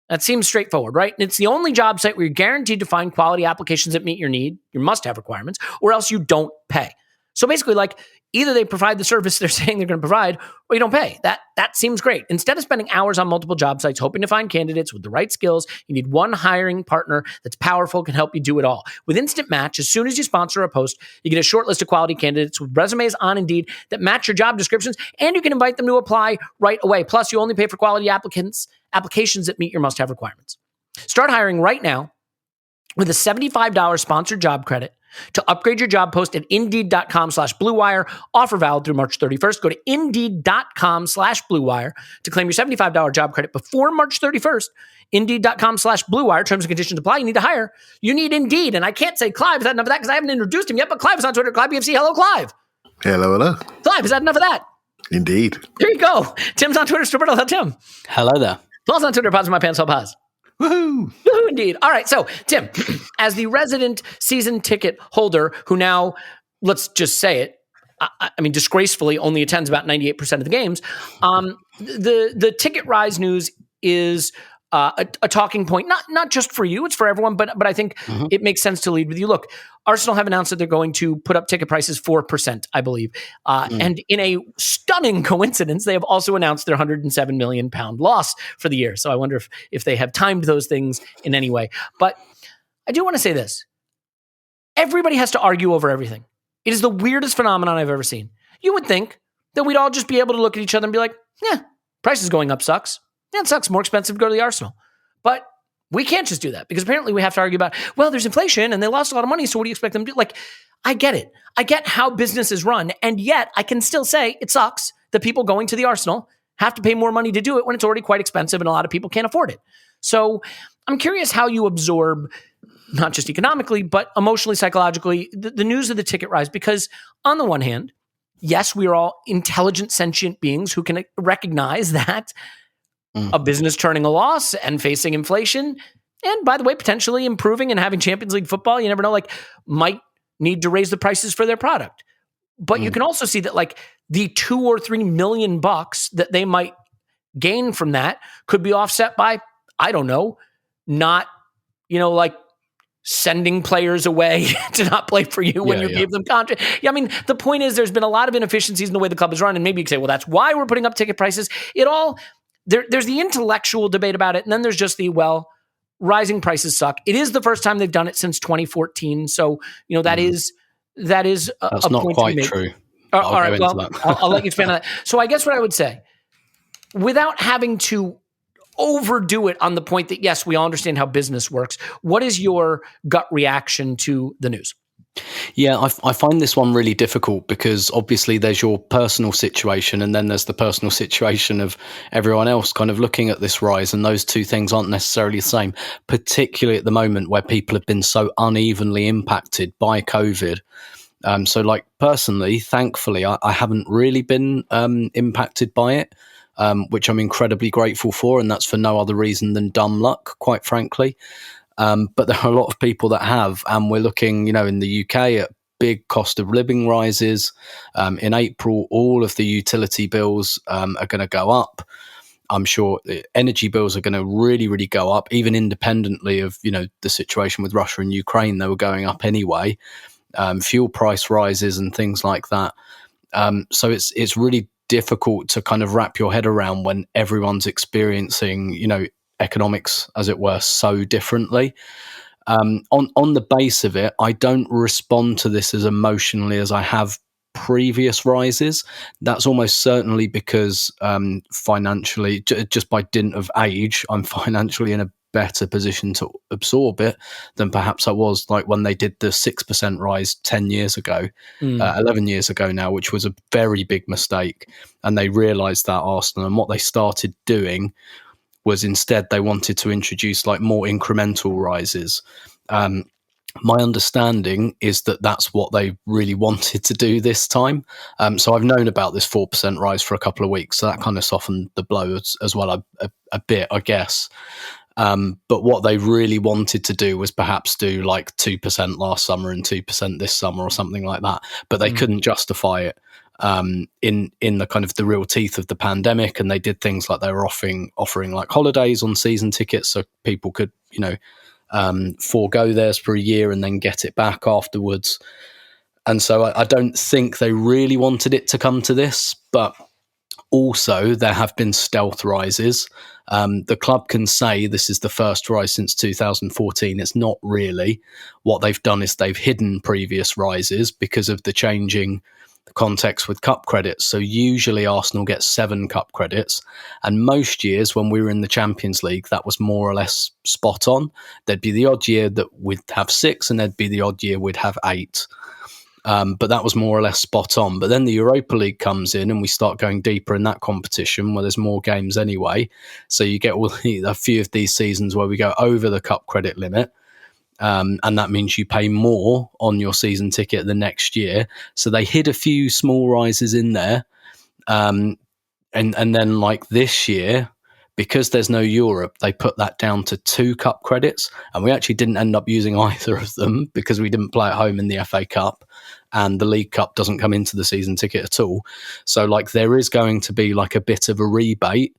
[SPEAKER 1] That seems straightforward, right? And it's the only job site where you're guaranteed to find quality applications that meet your need, your must-have requirements, or else you don't pay. So basically, like either they provide the service they're saying they're going to provide, or you don't pay. That seems great. Instead of spending hours on multiple job sites hoping to find candidates with the right skills, you need one hiring partner that's powerful, can help you do it all. With Instant Match, as soon as you sponsor a post, you get a short list of quality candidates with resumes on Indeed that match your job descriptions, and you can invite them to apply right away. Plus, you only pay for quality applications that meet your must-have requirements. Start hiring right now with a $75 sponsored job credit to upgrade your job post at Indeed.com/BlueWire. Offer valid through March 31st. Go to Indeed.com/BlueWire to claim your $75 job credit before March 31st. Indeed.com/BlueWire. Terms and conditions apply. You need to hire. You need Indeed. And I can't say Clive has had enough of that because I haven't introduced him yet, but Clive is on Twitter. Clive BFC. Hello, Clive.
[SPEAKER 3] Hello.
[SPEAKER 1] Clive has had enough of that.
[SPEAKER 3] Indeed.
[SPEAKER 1] Here you go. Tim's on Twitter. Roberto, hello, Tim.
[SPEAKER 4] Hello there.
[SPEAKER 1] Paul's on Twitter. Pause my pants. Help Pause.
[SPEAKER 3] Woohoo!
[SPEAKER 1] Woohoo, indeed. All right. So, Tim, as the resident season ticket holder who now, let's just say it, I mean, disgracefully only attends about 98% of the games, the ticket rise news is a talking point, not just for you, it's for everyone, but I think it makes sense to lead with you. Look, Arsenal have announced that they're going to put up ticket prices 4%, I believe. And in a stunning coincidence, they have also announced their £107 million loss for the year. So I wonder if they have timed those things in any way. But I do want to say this. Everybody has to argue over everything. It is the weirdest phenomenon I've ever seen. You would think that we'd all just be able to look at each other and be like, yeah, prices going up sucks. Yeah, it sucks. More expensive to go to the Arsenal. But we can't just do that because apparently we have to argue about, well, there's inflation and they lost a lot of money. So what do you expect them to do? Like, I get it. I get how business is run. And yet I can still say it sucks that people going to the Arsenal have to pay more money to do it when it's already quite expensive and a lot of people can't afford it. So I'm curious how you absorb, not just economically, but emotionally, psychologically, the news of the ticket rise. Because on the one hand, yes, we are all intelligent, sentient beings who can recognize that a business turning a loss and facing inflation, and by the way, potentially improving and having Champions League football, you never know, like might need to raise the prices for their product. But you can also see that like the $2 or $3 million that they might gain from that could be offset by, I don't know, not, like sending players away to not play for you when you gave them contract. Yeah, I mean, the point is there's been a lot of inefficiencies in the way the club is run. And maybe you could say, well, that's why we're putting up ticket prices. There's the intellectual debate about it. And then there's just rising prices suck. It is the first time they've done it since 2014. So, that is
[SPEAKER 4] that's
[SPEAKER 1] a
[SPEAKER 4] not
[SPEAKER 1] point
[SPEAKER 4] quite true.
[SPEAKER 1] All right. Well, I'll let you expand on that. So I guess what I would say, without having to overdo it on the point that, yes, we all understand how business works, what is your gut reaction to the news?
[SPEAKER 4] Yeah, I find this one really difficult because obviously there's your personal situation and then there's the personal situation of everyone else kind of looking at this rise, and those two things aren't necessarily the same, particularly at the moment where people have been so unevenly impacted by COVID. So like personally, thankfully, I haven't really been impacted by it, which I'm incredibly grateful for. And that's for no other reason than dumb luck, quite frankly. But there are a lot of people that have, and we're looking, in the UK at big cost of living rises. In April, all of the utility bills are going to go up. I'm sure energy bills are going to really, really go up, even independently of, the situation with Russia and Ukraine. They were going up anyway. Fuel price rises and things like that. So it's really difficult to kind of wrap your head around when everyone's experiencing, economics, as it were, so differently. On the base of it, I don't respond to this as emotionally as I have previous rises. That's almost certainly because financially, just by dint of age, I'm financially in a better position to absorb it than perhaps I was like when they did the 6% rise 10 years ago, 11 years ago now, which was a very big mistake. And they realised that, Arsenal, and what they started doing was instead they wanted to introduce like more incremental rises. My understanding is that that's what they really wanted to do this time. So I've known about this 4% rise for a couple of weeks, so that kind of softened the blow as well a bit, I guess. But what they really wanted to do was perhaps do like 2% last summer and 2% this summer or something like that. But they couldn't justify it in the kind of the real teeth of the pandemic. And they did things like they were offering like holidays on season tickets so people could, forego theirs for a year and then get it back afterwards. And so I don't think they really wanted it to come to this, but also there have been stealth rises. The club can say this is the first rise since 2014. It's not really. What they've done is they've hidden previous rises because of the changing context with cup credits. So usually Arsenal gets 7 cup credits, and most years when we were in the Champions League, that was more or less spot on. There'd be the odd year that we'd have 6, and there'd be the odd year we'd have 8. But that was more or less spot on. But then the Europa League comes in and we start going deeper in that competition where there's more games anyway. So you get a few of these seasons where we go over the cup credit limit. And that means you pay more on your season ticket the next year. So they hid a few small rises in there. And then like this year, because there's no Europe, they put that down to 2 cup credits. And we actually didn't end up using either of them because we didn't play at home in the FA Cup. And the League Cup doesn't come into the season ticket at all. So like there is going to be like a bit of a rebate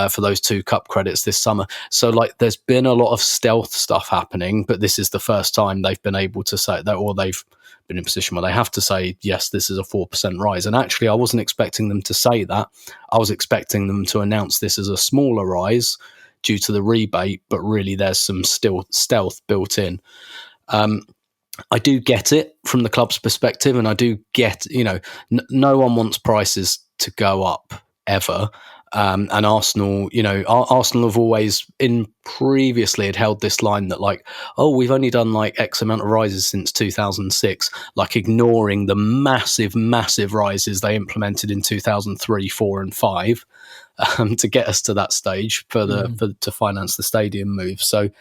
[SPEAKER 4] for those 2 cup credits this summer. So like there's been a lot of stealth stuff happening, but this is the first time they've been able to say that, or they've been in a position where they have to say, yes, this is a 4% rise. And actually I wasn't expecting them to say that. I was expecting them to announce this as a smaller rise due to the rebate, but really there's some still stealth built in. I do get it from the club's perspective, and I do get, no one wants prices to go up ever. And Arsenal, Arsenal have always previously had held this line that like, oh, we've only done like X amount of rises since 2006, like ignoring the massive, massive rises they implemented in 2003, 4 and 5 to get us to that stage to finance the stadium move. So,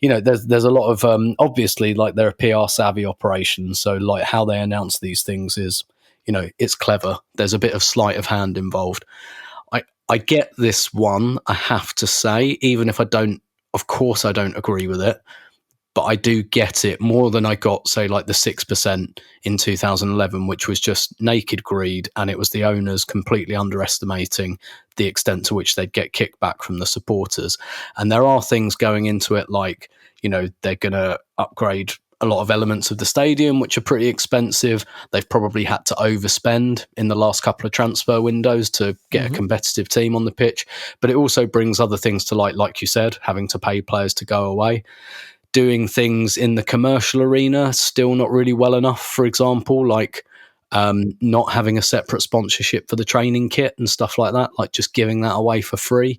[SPEAKER 4] there's a lot of, obviously, like they're a PR savvy operation. So like how they announce these things is, it's clever. There's a bit of sleight of hand involved. I get this one, I have to say, even if I don't agree with it, but I do get it more than I got, say, like the 6% in 2011, which was just naked greed. And it was the owners completely underestimating the extent to which they'd get kickback from the supporters. And there are things going into it like, they're going to upgrade a lot of elements of the stadium, which are pretty expensive. They've probably had to overspend in the last couple of transfer windows to get a competitive team on the pitch. But it also brings other things to light, like you said, having to pay players to go away. Doing things in the commercial arena, still not really well enough, for example, like not having a separate sponsorship for the training kit and stuff like that, like just giving that away for free.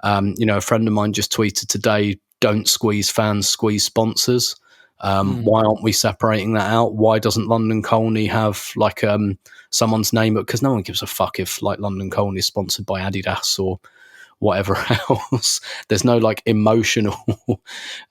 [SPEAKER 4] A friend of mine just tweeted today, don't squeeze fans, squeeze sponsors. Why aren't we separating that out? Why doesn't London Colney have like someone's name? Because no one gives a fuck if like London Colney is sponsored by Adidas or whatever else. There's no like emotional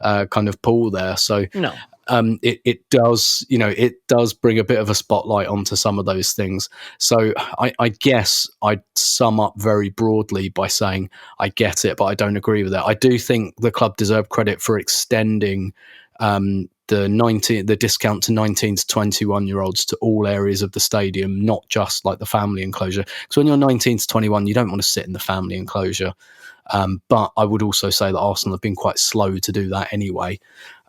[SPEAKER 4] kind of pull there. So
[SPEAKER 1] No.
[SPEAKER 4] It does bring a bit of a spotlight onto some of those things. So I guess I'd sum up very broadly by saying I get it, but I don't agree with it. I do think the club deserve credit for extending the discount to 19 to 21 year olds to all areas of the stadium, not just like the family enclosure. Because when you're 19 to 21, you don't want to sit in the family enclosure. But I would also say that Arsenal have been quite slow to do that anyway.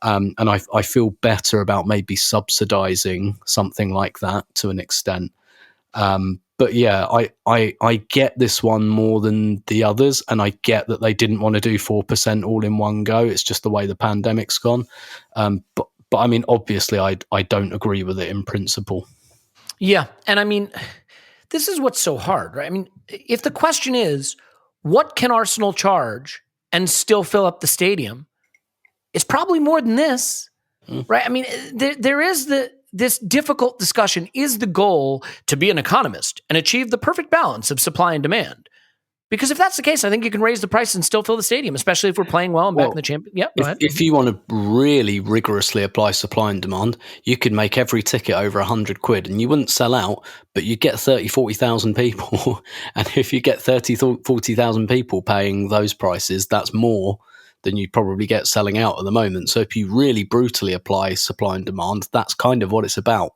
[SPEAKER 4] And I feel better about maybe subsidising something like that to an extent. But yeah, I get this one more than the others, and I get that they didn't want to do 4% all in one go. It's just the way the pandemic's gone. But I mean, obviously, I don't agree with it in principle.
[SPEAKER 1] Yeah, and I mean, this is what's so hard, right? I mean, if the question is, what can Arsenal charge and still fill up the stadium? It's probably more than this, right? I mean, there is this difficult discussion. Is the goal to be an economist and achieve the perfect balance of supply and demand? Because if that's the case, I think you can raise the price and still fill the stadium, especially if we're playing well and back in the champion. Yeah, go ahead.
[SPEAKER 4] If you want to really rigorously apply supply and demand, you could make every ticket over £100 and you wouldn't sell out, but you'd get 30, 40,000 people. And if you get 30, 40,000 people paying those prices, that's more than you probably get selling out at the moment. So if you really brutally apply supply and demand, that's kind of what it's about.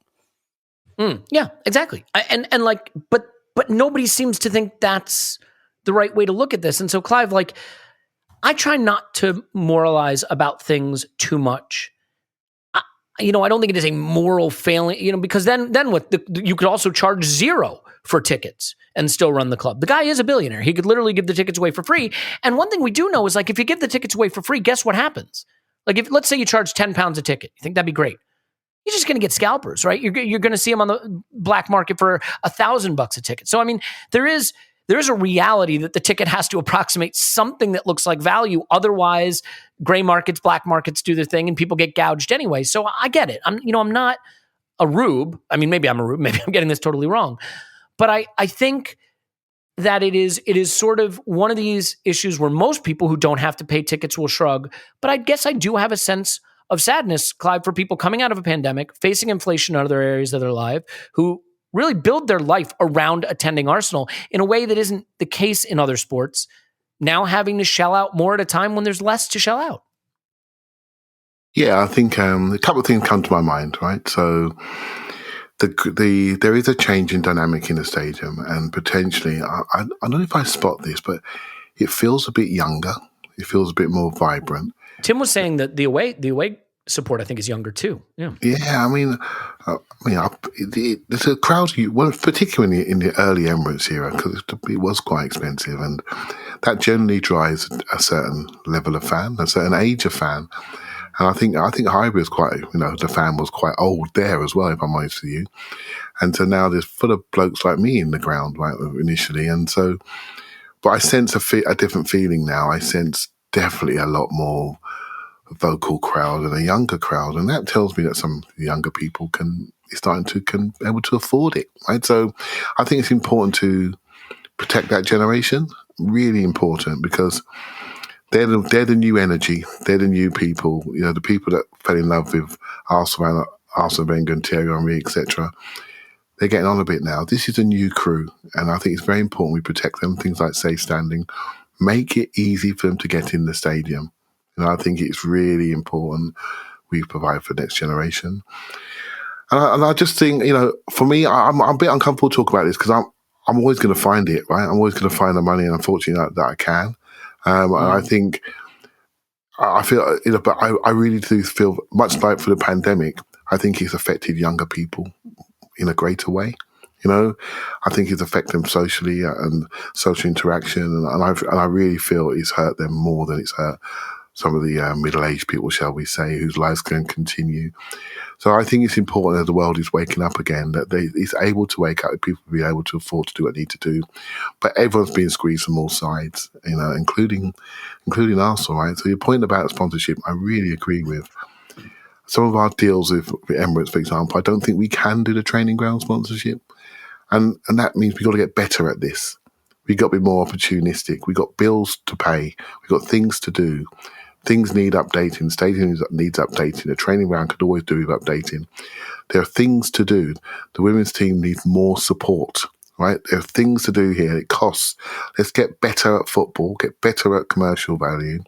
[SPEAKER 1] Yeah, exactly. But nobody seems to think that's the right way to look at this. And so, Clive, I try not to moralize about things too much. I don't think it is a moral failing, because then what? You could also charge zero for tickets and still run the club. The guy is a billionaire. He could literally give the tickets away for free. And one thing we do know is if you give the tickets away for free, guess what happens? Let's say you charge £10 a ticket. You think that'd be great? You're just going to get scalpers, right? You're going to see them on the black market for $1,000 a ticket. So, I mean, there is a reality that the ticket has to approximate something that looks like value. Otherwise, gray markets, black markets do their thing and people get gouged anyway. So I get it. I'm not a rube. I mean, maybe I'm a rube. Maybe I'm getting this totally wrong. But I think that it is sort of one of these issues where most people who don't have to pay tickets will shrug. But I guess I do have a sense of sadness, Clive, for people coming out of a pandemic, facing inflation in other areas of their life, who really build their life around attending Arsenal in a way that isn't the case in other sports, now having to shell out more at a time when there's less to shell out.
[SPEAKER 3] Yeah, I think a couple of things come to my mind, right? So there is a change in dynamic in the stadium, and potentially, I don't know if I spot this, but it feels a bit younger. It feels a bit more vibrant.
[SPEAKER 1] Tim was saying that the away support, I think, is younger too. Yeah.
[SPEAKER 3] Yeah, there's a crowd, particularly in the early Emirates era, because it was quite expensive, and that generally drives a certain level of fan, a certain age of fan. And I think Highbury was quite, the fan was quite old there as well, if I'm honest with you. And so now there's full of blokes like me in the ground, right, initially. And so, but I sense a different feeling now. I sense definitely a lot more vocal crowd and a younger crowd, and that tells me that some younger people can able to afford it, right? So I think it's important to protect that generation, really important, because they're the new energy, they're the new people, the people that fell in love with Arsenal, Wenger, and Thierry Henry, etc. They're getting on a bit now. This is a new crew, and I think it's very important we protect them. Things like safe standing, make it easy for them to get in the stadium. I think it's really important we provide for the next generation. And I just think, for me, I'm a bit uncomfortable talking about this because I'm always going to find it, right? I'm always going to find the money, and unfortunately that I can. And I think, I feel, but I really do feel, much like for the pandemic, I think it's affected younger people in a greater way. I think it's affected them socially and social interaction, and I really feel it's hurt them more than it's hurt some of the middle-aged people, shall we say, whose lives can continue. So I think it's important that the world is waking up again, that it's able to wake up, people be able to afford to do what they need to do. But everyone's being squeezed from all sides, including Arsenal, right? So your point about sponsorship, I really agree with. Some of our deals with Emirates, for example, I don't think we can do the training ground sponsorship. And that means we've got to get better at this. We've got to be more opportunistic. We've got bills to pay. We've got things to do. Things need updating. Stadium needs updating. The training ground could always do with updating. There are things to do. The women's team needs more support, right? There are things to do here. It costs. Let's get better at football, get better at commercial value,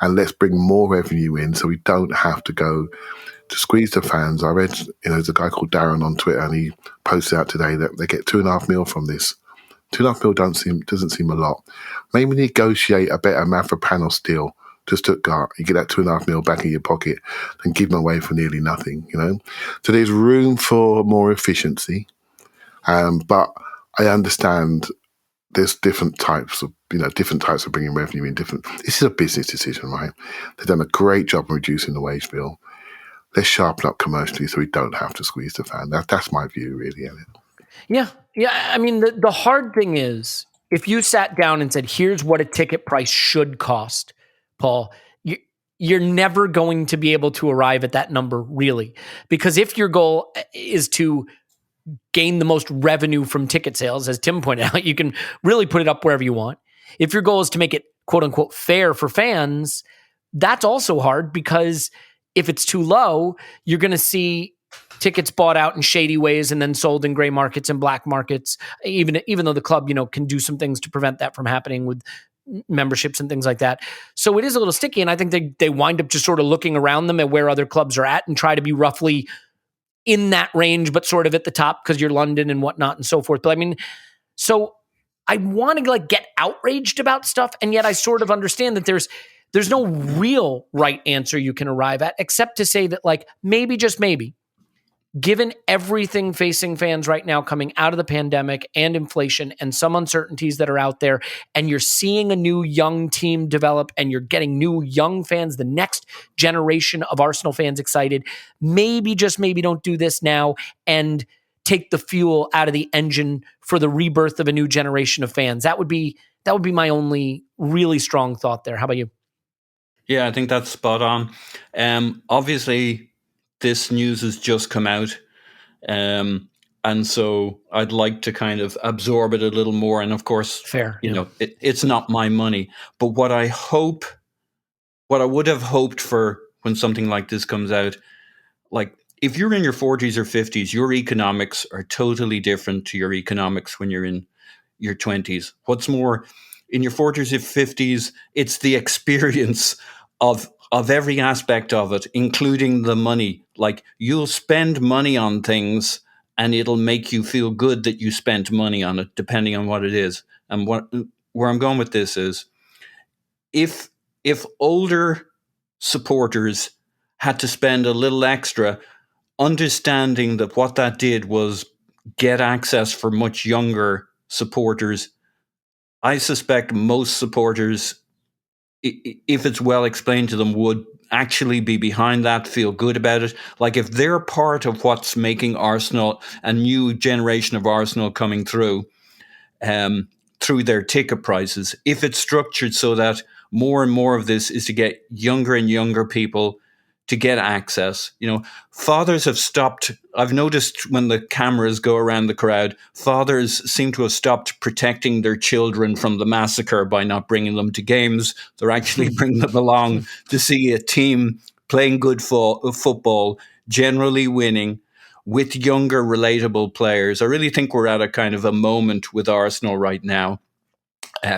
[SPEAKER 3] and let's bring more revenue in so we don't have to go to squeeze the fans. I read, there's a guy called Darren on Twitter, and he posted out today that they get $2.5 million from this. $2.5 million doesn't seem a lot. Maybe negotiate a better Mavropanos deal to Stuttgart. You get that $2.5 million back in your pocket and give them away for nearly nothing, So there's room for more efficiency. But I understand there's different types of bringing revenue in. This is a business decision, right? They've done a great job in reducing the wage bill. Let's sharpen up commercially so we don't have to squeeze the fan. That's my view, really, Elliot.
[SPEAKER 1] Yeah. I mean, the hard thing is, if you sat down and said, here's what a ticket price should cost, Paul, you're never going to be able to arrive at that number, really. Because if your goal is to gain the most revenue from ticket sales, as Tim pointed out, you can really put it up wherever you want. if your goal is to make it quote unquote fair for fans, that's also hard, because if it's too low, you're going to see tickets bought out in shady ways and then sold in gray markets and black markets, even though the club, can do some things to prevent that from happening with memberships and things like that. So it is a little sticky, and I think they wind up just sort of looking around them at where other clubs are at and try to be roughly in that range, but sort of at the top because you're London and whatnot and so forth. But I mean, so I want to get outraged about stuff, and yet I sort of understand that there's no real right answer you can arrive at, except to say that maybe, just maybe, given everything facing fans right now coming out of the pandemic and inflation and some uncertainties that are out there, and you're seeing a new young team develop and you're getting new young fans, the next generation of Arsenal fans excited, maybe, just maybe, don't do this now and take the fuel out of the engine for the rebirth of a new generation of fans. That would be my only really strong thought there. How about you?
[SPEAKER 5] Yeah, I think that's spot on. Obviously, this news has just come out. And so I'd like to kind of absorb it a little more. And of course,
[SPEAKER 1] fair,
[SPEAKER 5] it's not my money. But what I would have hoped for when something like this comes out, if you're in your 40s or 50s, your economics are totally different to your economics when you're in your 20s. What's more, in your 40s or 50s, it's the experience of every aspect of it, including the money. You'll spend money on things and it'll make you feel good that you spent money on it, depending on what it is. And where I'm going with this is, if older supporters had to spend a little extra, understanding that what that did was get access for much younger supporters, I suspect most supporters, if it's well explained to them, would actually be behind that, feel good about it. If they're part of what's making Arsenal, a new generation of Arsenal coming through their ticket prices, if it's structured so that more and more of this is to get younger and younger people to get access. Fathers have stopped. I've noticed when the cameras go around the crowd, fathers seem to have stopped protecting their children from the massacre by not bringing them to games. They're actually bringing them along to see a team playing good football, generally winning, with younger, relatable players. I really think we're at a kind of a moment with Arsenal right now.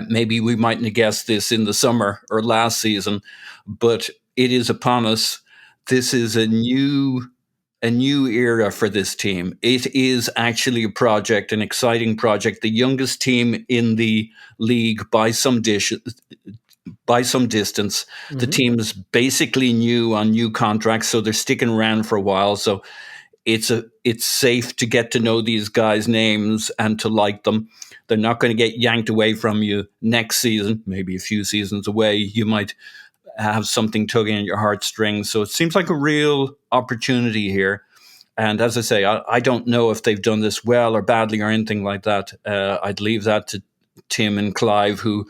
[SPEAKER 5] Maybe we mightn't have guessed this in the summer or last season, but it is upon us. This is a new era for this team. It is actually a project, an exciting project, the youngest team in the league by some distance. Mm-hmm. The team's basically new on new contracts, so they're sticking around for a while. So it's safe to get to know these guys' names and to like them. They're not going to get yanked away from you next season, maybe a few seasons away. You might have something tugging at your heartstrings. So it seems like a real opportunity here. And as I say, I don't know if they've done this well or badly or anything like that. I'd leave that to Tim and Clive, who,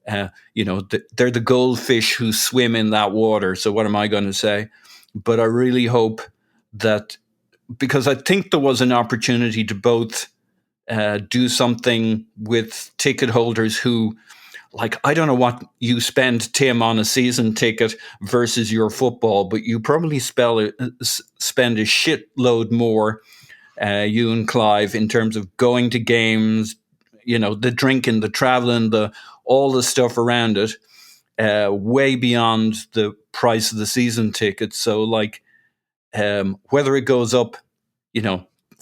[SPEAKER 5] they're the goldfish who swim in that water. So what am I going to say? But I really hope that, because I think there was an opportunity to both do something with ticket holders who, I don't know what you spend, Tim, on a season ticket versus your football, but you probably spend a shitload more, you and Clive, in terms of going to games, the drinking, the traveling, all the stuff around it, way beyond the price of the season ticket. So, whether it goes up,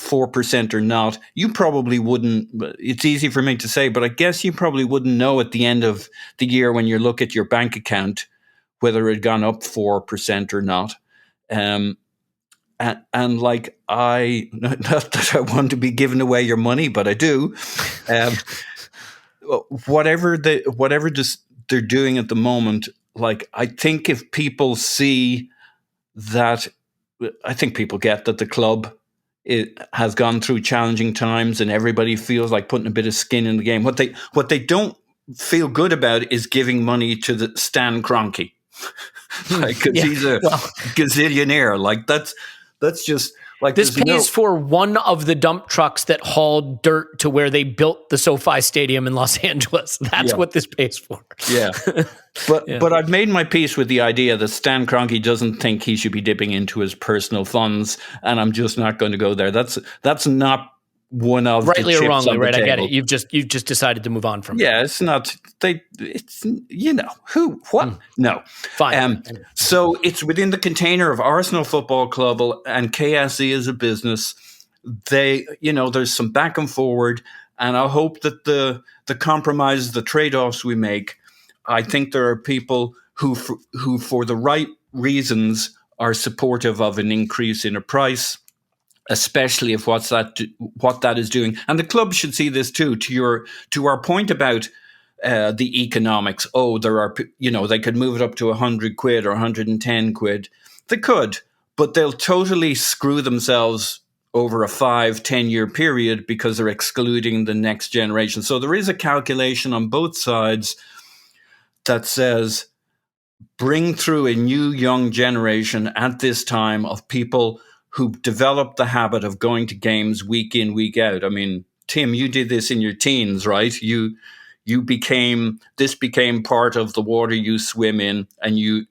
[SPEAKER 5] 4% or not, you probably wouldn't. It's easy for me to say, but I guess you probably wouldn't know at the end of the year when you look at your bank account whether it had gone up 4% or not. And I, not that I want to be giving away your money, but I do. Whatever they're doing at the moment, I think if people see that, I think people get that the club, it has gone through challenging times and everybody feels like putting a bit of skin in the game. What they don't feel good about is giving money to the Stan Kroenke, because he's a gazillionaire. That's just Like
[SPEAKER 1] this pays for one of the dump trucks that hauled dirt to where they built the SoFi Stadium in Los Angeles. That's what this pays for.
[SPEAKER 5] Yeah. But I've made my peace with the idea that Stan Kroenke doesn't think he should be dipping into his personal funds, and I'm just not going to go there. That's not one of
[SPEAKER 1] rightly
[SPEAKER 5] the chips
[SPEAKER 1] or wrongly,
[SPEAKER 5] on the
[SPEAKER 1] right?
[SPEAKER 5] table.
[SPEAKER 1] I get it. You've just decided to move on from it.
[SPEAKER 5] Yeah, it's not. It's who what no.
[SPEAKER 1] Fine.
[SPEAKER 5] So it's within the container of Arsenal Football Club and KSE as a business. There's some back and forward, and I hope that the compromises, the trade-offs we make. I think there are people who for the right reasons are supportive of an increase in a price, especially if what that is doing. And the club should see this too. To our point about the economics. Oh, there are, they could move it up to 100 quid or 110 quid. They could, but they'll totally screw themselves over a 5-10 year period because they're excluding the next generation. So there is a calculation on both sides that says bring through a new young generation at this time of people who developed the habit of going to games week in, week out. I mean, Tim, you did this in your teens, right? This became part of the water you swim in, and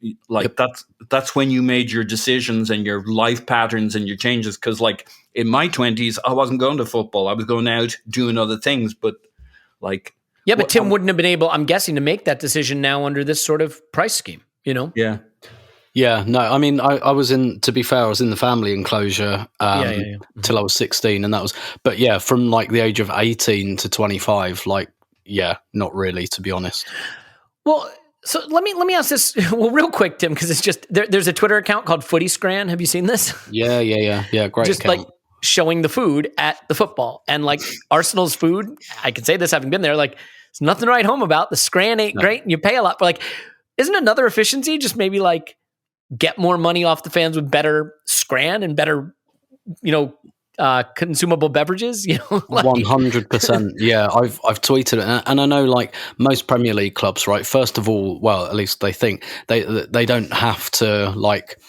[SPEAKER 5] that's when you made your decisions and your life patterns and your changes. Because like in my 20s, I wasn't going to football. I was going out doing other things, but like...
[SPEAKER 1] Yeah, but Tim wouldn't have been able, I'm guessing, to make that decision now under this sort of price scheme,
[SPEAKER 5] Yeah.
[SPEAKER 4] Yeah, no, I mean, I was to be fair, I was in the family enclosure till I was 16, and that was, but yeah, from like the age of 18 to 25, like, yeah, not really, to be honest.
[SPEAKER 1] Well, so let me ask this, real quick, Tim, because it's just, there's a Twitter account called Footy Scran. Have you seen this?
[SPEAKER 4] Yeah, great
[SPEAKER 1] just
[SPEAKER 4] account.
[SPEAKER 1] Like showing the food at the football, and like Arsenal's food, I can say this having been there, like, there's nothing to write home about. The Scran ain't great, and you pay a lot, but like, isn't another efficiency just maybe like get more money off the fans with better Scran and better, consumable beverages?
[SPEAKER 4] 100%. Yeah, I've tweeted it, and I know like most Premier League clubs, right? First of all, well, at least they think they don't have to, like,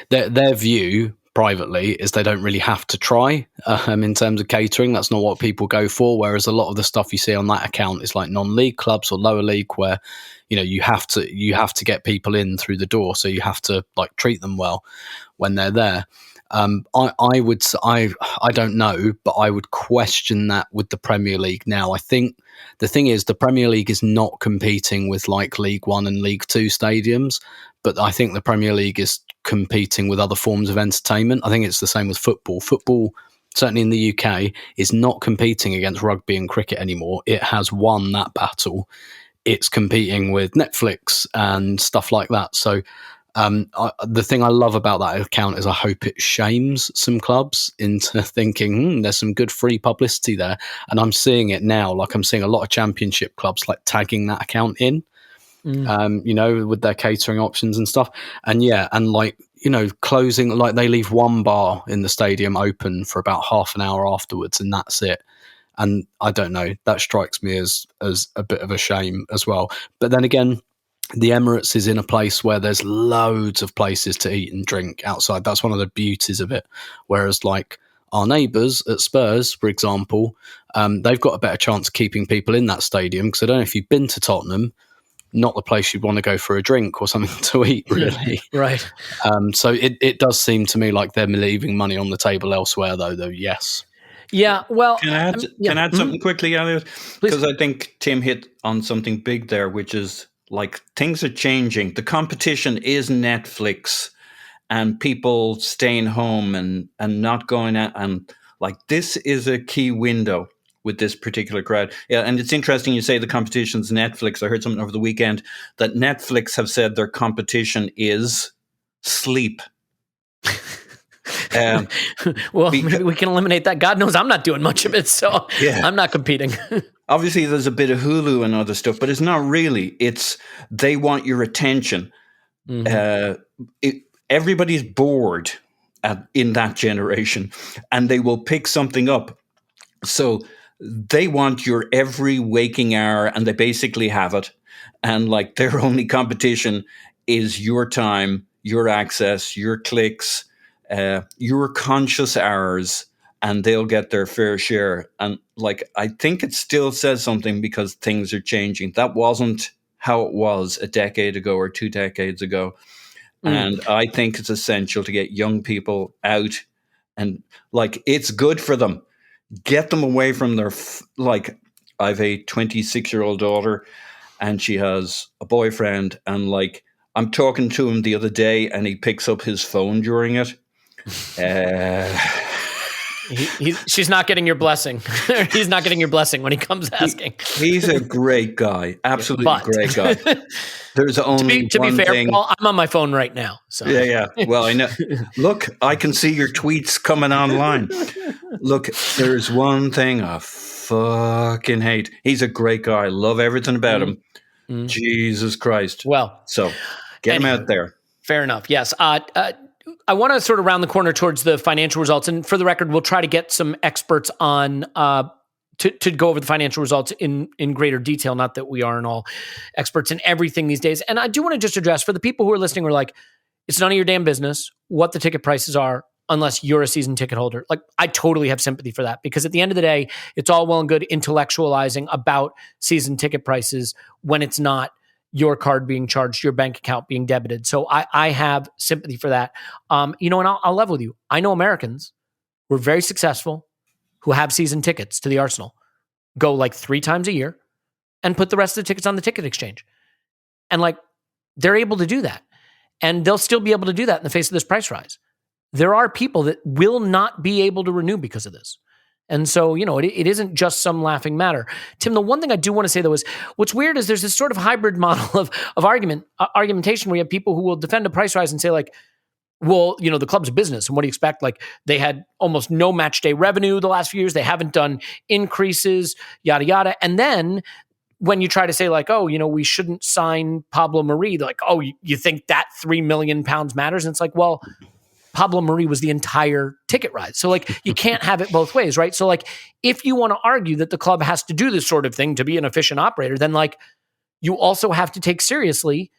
[SPEAKER 4] their view privately is they don't really have to try in terms of catering. That's not what people go for. Whereas a lot of the stuff you see on that account is like non-league clubs or lower league, where you have to get people in through the door, so you have to like treat them well when they're there. I don't know, but I would question that with the Premier League now. I think the thing is the Premier League is not competing with like League One and League Two stadiums, but I think the Premier League is competing with other forms of entertainment. I think it's the same with football. Football, certainly in the UK, is not competing against rugby and cricket anymore. It has won that battle. It's competing with Netflix and stuff like that. So the thing I love about that account is I hope it shames some clubs into thinking there's some good free publicity there. And I'm seeing it now. Like I'm seeing a lot of championship clubs like tagging that account in, with their catering options and stuff. And yeah, and like, closing, like they leave one bar in the stadium open for about half an hour afterwards, and that's it. And I don't know, that strikes me as a bit of a shame as well. But then again, the Emirates is in a place where there's loads of places to eat and drink outside. That's one of the beauties of it. Whereas like our neighbours at Spurs, for example, they've got a better chance of keeping people in that stadium, because I don't know if you've been to Tottenham, not the place you'd want to go for a drink or something to eat, really.
[SPEAKER 1] Right.
[SPEAKER 4] So it does seem to me like they're leaving money on the table elsewhere, though, yes.
[SPEAKER 1] Yeah, well...
[SPEAKER 5] Can I add something quickly, Elliot? Because I think Tim hit on something big there, which is like things are changing. The competition is Netflix and people staying home and not going out. And like this is a key window with this particular crowd. Yeah, and it's interesting you say the competition's Netflix. I heard something over the weekend that Netflix have said their competition is sleep.
[SPEAKER 1] Well, maybe we can eliminate that. God knows I'm not doing much of it, so yeah. I'm not competing.
[SPEAKER 5] Obviously, there's a bit of Hulu and other stuff, but it's not really. It's they want your attention. Mm-hmm. Everybody's bored in that generation, and they will pick something up. So they want your every waking hour, and they basically have it. And like their only competition is your time, your access, your clicks. your conscious hours, and they'll get their fair share. And like, I think it still says something because things are changing. That wasn't how it was a decade ago or 2 decades ago. And I think it's essential to get young people out, and like, it's good for them. Get them away from their, like, I have a 26-year-old daughter, and she has a boyfriend, and like, I'm talking to him the other day, and he picks up his phone during it.
[SPEAKER 1] She's not getting your blessing. He's not getting your blessing when he comes asking.
[SPEAKER 5] He's a great guy, absolutely great guy. There's only
[SPEAKER 1] to be fair,
[SPEAKER 5] thing.
[SPEAKER 1] Paul, I'm on my phone right now. So
[SPEAKER 5] Yeah. Well, I know. Look, I can see your tweets coming online. Look, there's one thing I fucking hate. He's a great guy. Love everything about him. Jesus Christ.
[SPEAKER 1] Well,
[SPEAKER 5] so get him out there.
[SPEAKER 1] Fair enough. Yes. I want to sort of round the corner towards the financial results. And for the record, we'll try to get some experts on to go over the financial results in greater detail. Not that we aren't all experts in everything these days. And I do want to just address, for the people who are listening who are like, it's none of your damn business what the ticket prices are unless you're a season ticket holder. Like, I totally have sympathy for that, because at the end of the day, it's all well and good intellectualizing about season ticket prices when it's not your card being charged, your bank account being debited. So I have sympathy for that. And I'll level with you. I know Americans who are very successful who have season tickets to the Arsenal, go like 3 times a year and put the rest of the tickets on the ticket exchange. And like, they're able to do that. And they'll still be able to do that in the face of this price rise. There are people that will not be able to renew because of this. And so, it isn't just some laughing matter. Tim, the one thing I do want to say, though, is what's weird is there's this sort of hybrid model of argumentation where you have people who will defend a price rise and say, like, well, the club's a business, and what do you expect? Like, they had almost no match day revenue the last few years. They haven't done increases, yada, yada. And then when you try to say, like, oh, we shouldn't sign Pablo Mari, they're like, oh, you think that £3 million matters? And it's like, well, Pablo Mari was the entire ticket rise. So like, you can't have it both ways, right? So like, if you want to argue that the club has to do this sort of thing to be an efficient operator, then like, you also have to take seriously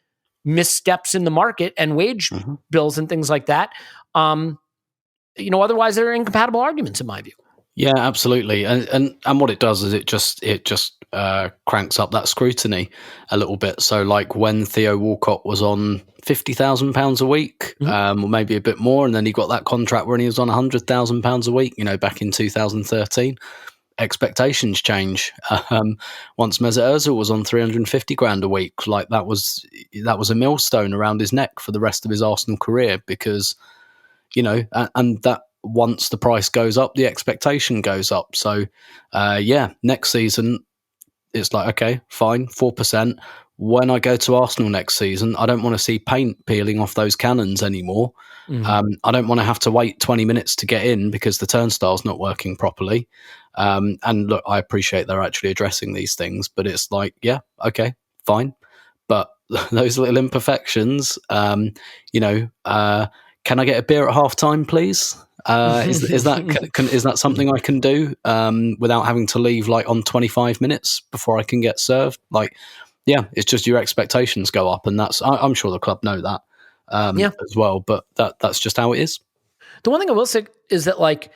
[SPEAKER 1] missteps in the market and wage bills and things like that. Otherwise they're incompatible arguments in my view.
[SPEAKER 4] Yeah, absolutely. And what it does is it just cranks up that scrutiny a little bit. So like when Theo Walcott was on £50,000 a week, or maybe a bit more, and then he got that contract when he was on £100,000 a week, back in 2013, expectations change. Once Mesut Ozil was on 350 grand a week, like that was a millstone around his neck for the rest of his Arsenal career, because, and that, once the price goes up, the expectation goes up. So, next season, it's like, okay, fine, 4%. When I go to Arsenal next season, I don't want to see paint peeling off those cannons anymore. I don't want to have to wait 20 minutes to get in because the turnstile's not working properly. And look, I appreciate they're actually addressing these things, but it's like, yeah, okay, fine. But those little imperfections, can I get a beer at half time, please? Is that something I can do without having to leave like on 25 minutes before I can get served? Like, yeah, it's just your expectations go up, and I'm sure the club know that as well. But that's just how it is.
[SPEAKER 1] The one thing I will say is that like,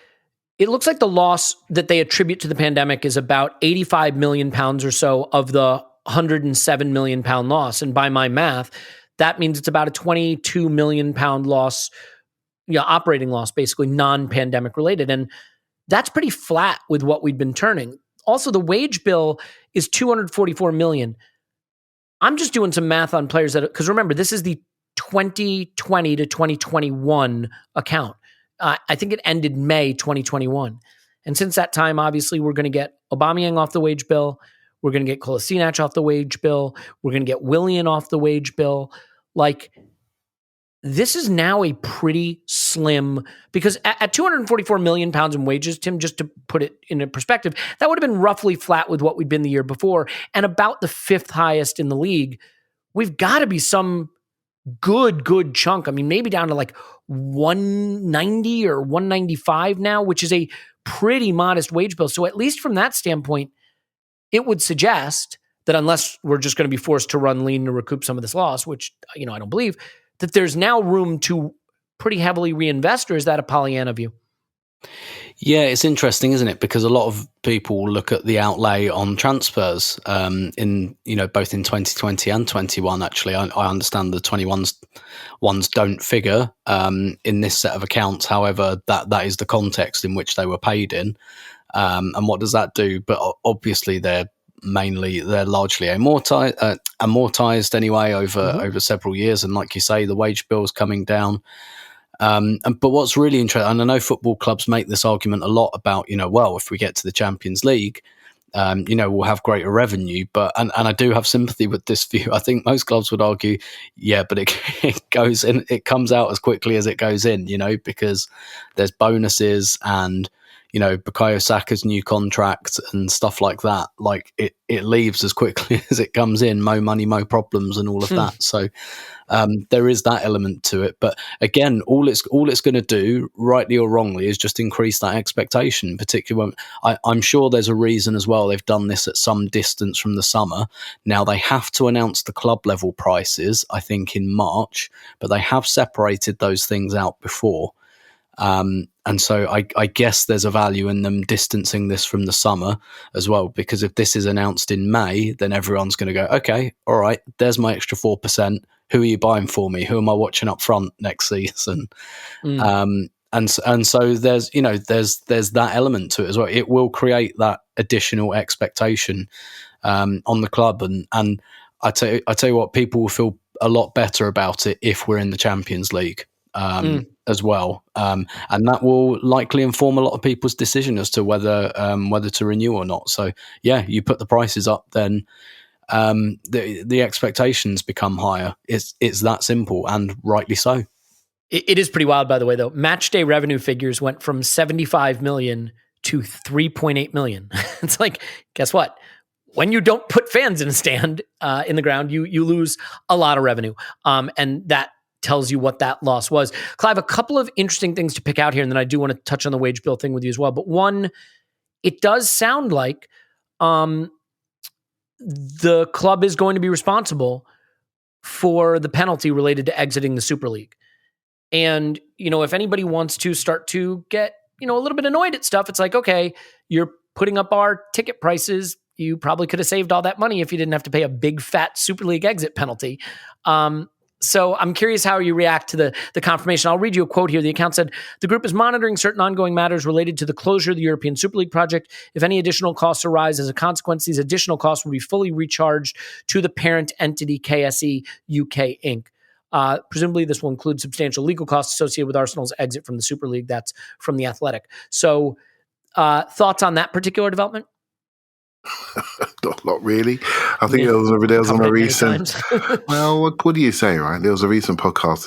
[SPEAKER 1] it looks like the loss that they attribute to the pandemic is about £85 million or so of the £107 million loss, and by my math, that means it's about a £22 million loss. Operating loss, basically non-pandemic related. And that's pretty flat with what we've been turning. Also, the wage bill is $244 million. I'm just doing some math on players because remember, this is the 2020 to 2021 account. I think it ended May 2021. And since that time, obviously, we're going to get Aubameyang off the wage bill. We're going to get Kolasinac off the wage bill. We're going to get Willian off the wage bill. Like, this is now a pretty slim, because at £244 million in wages, Tim, just to put it into perspective, that would have been roughly flat with what we'd been the year before and about the 5th highest in the league. We've got to be some good chunk. I mean, maybe down to like 190 or 195 now, which is a pretty modest wage bill. So at least from that standpoint, it would suggest that unless we're just going to be forced to run lean to recoup some of this loss, which, I don't believe, that there's now room to pretty heavily reinvest, or is that a Pollyanna view?
[SPEAKER 4] Yeah, it's interesting, isn't it? Because a lot of people look at the outlay on transfers in both in 2020 and 21. Actually, I understand the 21's ones don't figure in this set of accounts. However, that is the context in which they were paid in. And what does that do? But obviously, they're largely amortized anyway over several years. And like you say, the wage bill's coming down. But what's really interesting, and I know football clubs make this argument a lot about, well, if we get to the Champions League, we'll have greater revenue. But and I do have sympathy with this view. I think most clubs would argue, yeah, but it goes in, it comes out as quickly as it goes in, because there's bonuses and Bukayo Saka's new contract and stuff like that. Like it leaves as quickly as it comes in. Mo money, mo problems, and all of that. So there is that element to it. But again, all it's going to do, rightly or wrongly, is just increase that expectation. Particularly when I'm sure there's a reason as well. They've done this at some distance from the summer. Now they have to announce the club level prices, I think, in March, but they have separated those things out before. And so I guess there's a value in them distancing this from the summer as well, because if this is announced in May, then everyone's going to go, okay, all right, there's my extra 4%. Who are you buying for me? Who am I watching up front next season? And so there's that element to it as well. It will create that additional expectation on the club, and I tell you what, people will feel a lot better about it if we're in the Champions League. As well, and that will likely inform a lot of people's decision as to whether to renew or not. So yeah, you put the prices up, then the expectations become higher. It's that simple, and rightly so.
[SPEAKER 1] It is pretty wild, by the way, though. Match day revenue figures went from 75 million to 3.8 million. It's like, guess what? When you don't put fans in a stand in the ground, you lose a lot of revenue, and that tells you what that loss was. Clive, a couple of interesting things to pick out here, and then I do want to touch on the wage bill thing with you as well. But one, it does sound like the club is going to be responsible for the penalty related to exiting the Super League. And, if anybody wants to start to get, a little bit annoyed at stuff, it's like, okay, you're putting up our ticket prices. You probably could have saved all that money if you didn't have to pay a big fat Super League exit penalty. So I'm curious how you react to the confirmation. I'll read you a quote here. The account said, the group is monitoring certain ongoing matters related to the closure of the European Super League project. If any additional costs arise as a consequence, these additional costs will be fully recharged to the parent entity, KSE UK Inc. Presumably this will include substantial legal costs associated with Arsenal's exit from the Super League. That's from The Athletic. So thoughts on that particular development?
[SPEAKER 3] Not really. I think there was on a recent. Well, what do you say, right? There was a recent podcast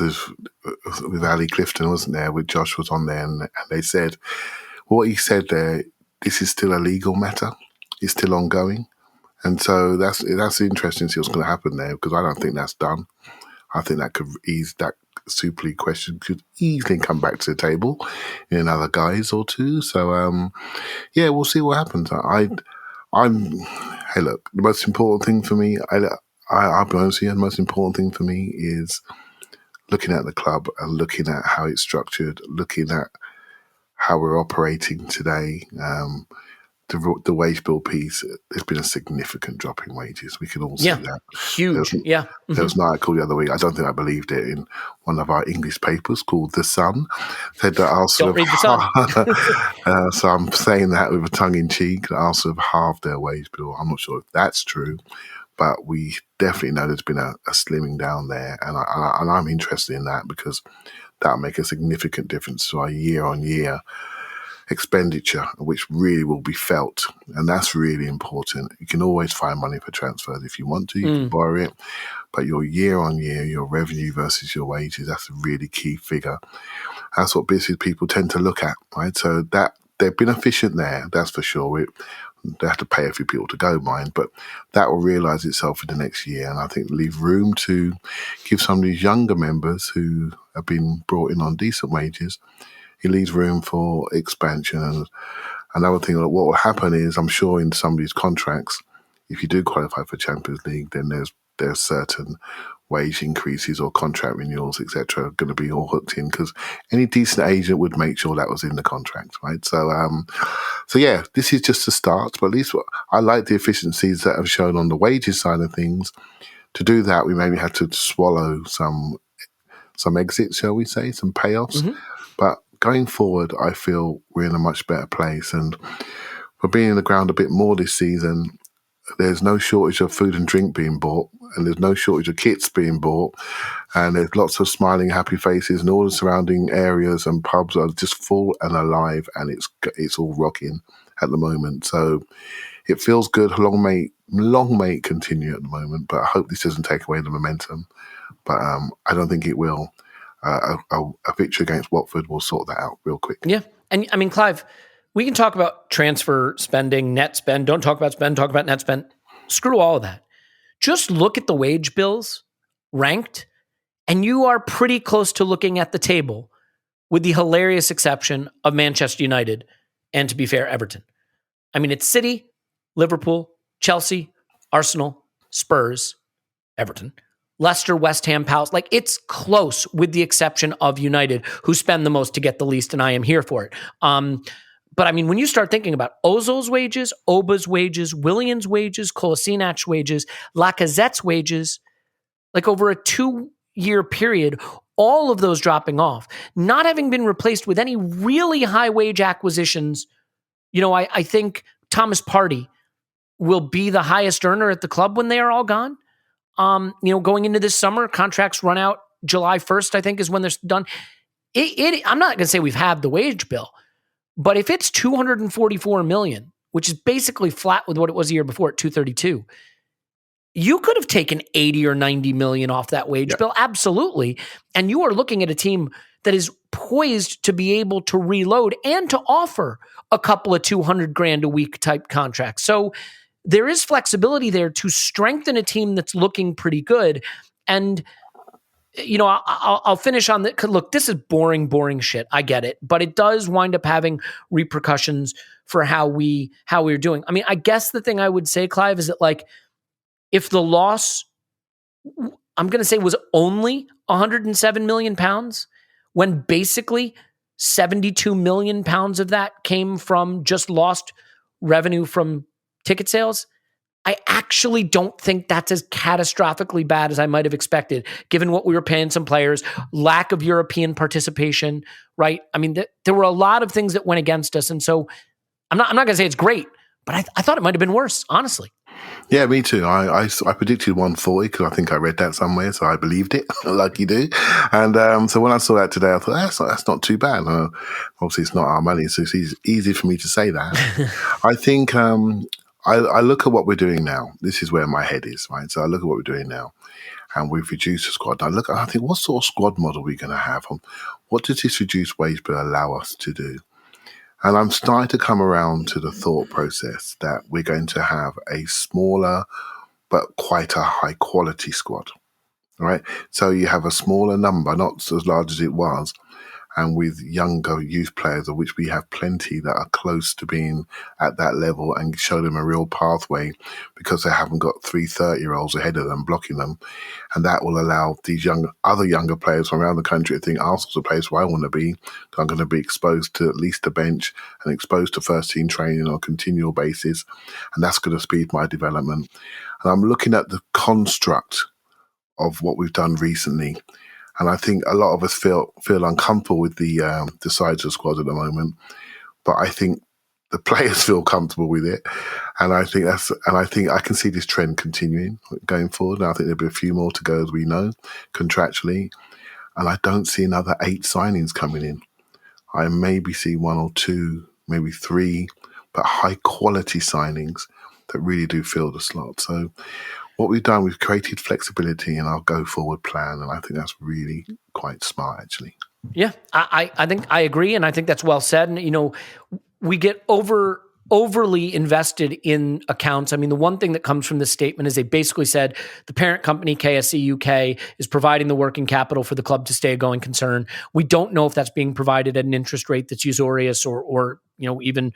[SPEAKER 3] with Ali Clifton, wasn't there? With Josh was on there, and they said what he said there. This is still a legal matter. It's still ongoing, and so that's interesting to see what's going to happen there, because I don't think that's done. I think that could ease that Super League question could easily come back to the table in another guise or two. So yeah, we'll see what happens. Hey, look, the most important thing for me, I'll be honest with you, the most important thing for me is looking at the club and looking at how it's structured, looking at how we're operating today. The wage bill piece, there's been a significant drop in wages. We can all see that.
[SPEAKER 1] Huge. There
[SPEAKER 3] was an article the other week, I don't think I believed it, in one of our English papers called The Sun, said that Arsenal
[SPEAKER 1] don't read The Sun.
[SPEAKER 3] so I'm saying that with a tongue in cheek, that Arsenal have halved their wage bill. I'm not sure if that's true, but we definitely know there's been a slimming down there, and I'm interested in that, because that'll make a significant difference to our year-on-year expenditure, which really will be felt, and that's really important. You can always find money for transfers if you want to, you can borrow it, but your year on year, your revenue versus your wages, that's a really key figure. That's what business people tend to look at, right? So that they've been efficient there, that's for sure. They have to pay a few people to go, mind, but that will realise itself in the next year, and I think leave room to give some of these younger members who have been brought in on decent wages. It leaves room for expansion. And another thing, what will happen is, I'm sure in some of these contracts, if you do qualify for Champions League, then there's certain wage increases or contract renewals, etc., are going to be all hooked in, because any decent agent would make sure that was in the contract, right? So, yeah, this is just a start, but at least I like the efficiencies that have shown on the wages side of things. To do that, we maybe had to swallow some exits, shall we say, some payoffs.
[SPEAKER 1] Mm-hmm.
[SPEAKER 3] But going forward, I feel we're in a much better place, and for being in the ground a bit more this season, there's no shortage of food and drink being bought, and there's no shortage of kits being bought, and there's lots of smiling, happy faces, and all the surrounding areas and pubs are just full and alive, and it's all rocking at the moment. So it feels good. Long may it continue at the moment, but I hope this doesn't take away the momentum. But I don't think it will. A victory against Watford will sort that out real quick.
[SPEAKER 1] Yeah, and I mean, Clive, we can talk about transfer spending, net spend. Don't talk about spend, talk about net spend. Screw all of that. Just look at the wage bills ranked, and you are pretty close to looking at the table, with the hilarious exception of Manchester United and, to be fair, Everton. I mean, it's City, Liverpool, Chelsea, Arsenal, Spurs, Everton, Leicester, West Ham, Palace. Like, it's close with the exception of United, who spend the most to get the least, and I am here for it. But I mean, when you start thinking about Ozil's wages, Oba's wages, Willian's wages, Kolasinac's wages, Lacazette's wages, like over a 2-year period, all of those dropping off, not having been replaced with any really high wage acquisitions. You know, I think Thomas Partey will be the highest earner at the club when they are all gone. You know, going into this summer, contracts run out July 1st, I think, is when they're done. I'm not going to say we've had the wage bill, but if it's $244 million, which is basically flat with what it was the year before at $232, you could have taken $80 or $90 million off that wage bill, absolutely. And you are looking at a team that is poised to be able to reload and to offer a couple of $200,000 a week type contracts. So there is flexibility there to strengthen a team that's looking pretty good. And, you know, I'll finish on that. Look, this is boring shit. I get it. But it does wind up having repercussions for how we're doing. I mean, I guess the thing I would say, Clive, is that, like, if the loss, I'm going to say, was only 107 million pounds, when basically 72 million pounds of that came from just lost revenue from ticket sales, I actually don't think that's as catastrophically bad as I might have expected, given what we were paying some players, lack of European participation, right? I mean, there were a lot of things that went against us. And so I'm not going to say it's great, but I thought it might have been worse, honestly.
[SPEAKER 3] Yeah, me too. I predicted 140 because I think I read that somewhere, so I believed it, like you do. And so when I saw that today, I thought, that's not too bad. Obviously, it's not our money, so it's easy for me to say that. I think I look at what we're doing now. This is where my head is, right? So I look at what we're doing now, and we've reduced the squad. I think, what sort of squad model are we going to have? What does this reduced wage bill allow us to do? And I'm starting to come around to the thought process that we're going to have a smaller but quite a high quality squad, right? So you have a smaller number, not as large as it was, and with younger youth players, of which we have plenty that are close to being at that level, and show them a real pathway because they haven't got 3 30-year-olds ahead of them blocking them. And that will allow these other younger players from around the country to think Arsenal's a place where I want to be. I'm going to be exposed to at least the bench and exposed to first team training on a continual basis. And that's going to speed my development. And I'm looking at the construct of what we've done recently. And I think a lot of us feel uncomfortable with the size of the squad at the moment, but I think the players feel comfortable with it, and I think I can see this trend continuing going forward. And I think there'll be a few more to go, as we know, contractually, and I don't see another 8 signings coming in. I maybe see 1 or 2, maybe 3, but high quality signings that really do fill the slot. So what we've done, we've created flexibility in our go-forward plan, and I think that's really quite smart, actually.
[SPEAKER 1] Yeah, I think I agree, and I think that's well said. And, you know, we get overly invested in accounts. I mean, the one thing that comes from this statement is they basically said the parent company, KSE UK, is providing the working capital for the club to stay a going concern. We don't know if that's being provided at an interest rate that's usurious or you know, even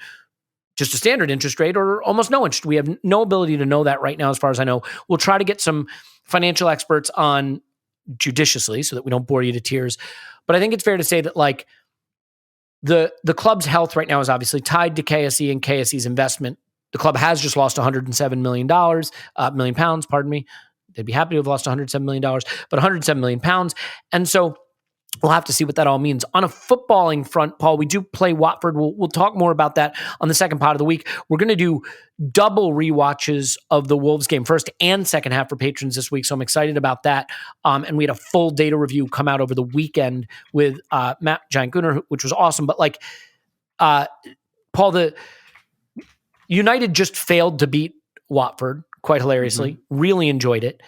[SPEAKER 1] just a standard interest rate or almost no interest. We have no ability to know that right now, as far as I know. We'll try to get some financial experts on judiciously so that we don't bore you to tears. But I think it's fair to say that like the club's health right now is obviously tied to KSE and KSE's investment. The club has just lost $107 million pounds, pardon me. They'd be happy to have lost $107 million, but £107 million. And so we'll have to see what that all means. On a footballing front, Paul, we do play Watford. We'll talk more about that on the second pod of the week. We're going to do double rewatches of the Wolves game, first and second half for patrons this week. So I'm excited about that. And we had a full data review come out over the weekend with Matt Giant Gunner, which was awesome. But like, Paul, the United just failed to beat Watford quite hilariously. Really enjoyed it.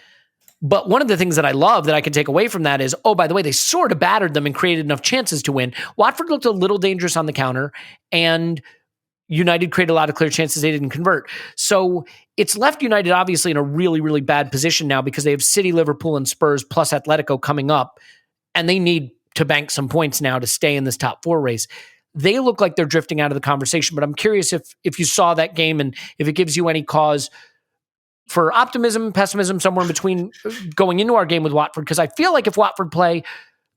[SPEAKER 1] But one of the things that I love that I can take away from that is, oh, by the way, they sort of battered them and created enough chances to win. Watford looked a little dangerous on the counter, and United created a lot of clear chances they didn't convert. So it's left United obviously in a really, really bad position now because they have City, Liverpool, and Spurs plus Atletico coming up, and they need to bank some points now to stay in this top four race. They look like they're drifting out of the conversation, but I'm curious if you saw that game and if it gives you any cause for optimism, pessimism, somewhere in between going into our game with Watford, because I feel like if Watford play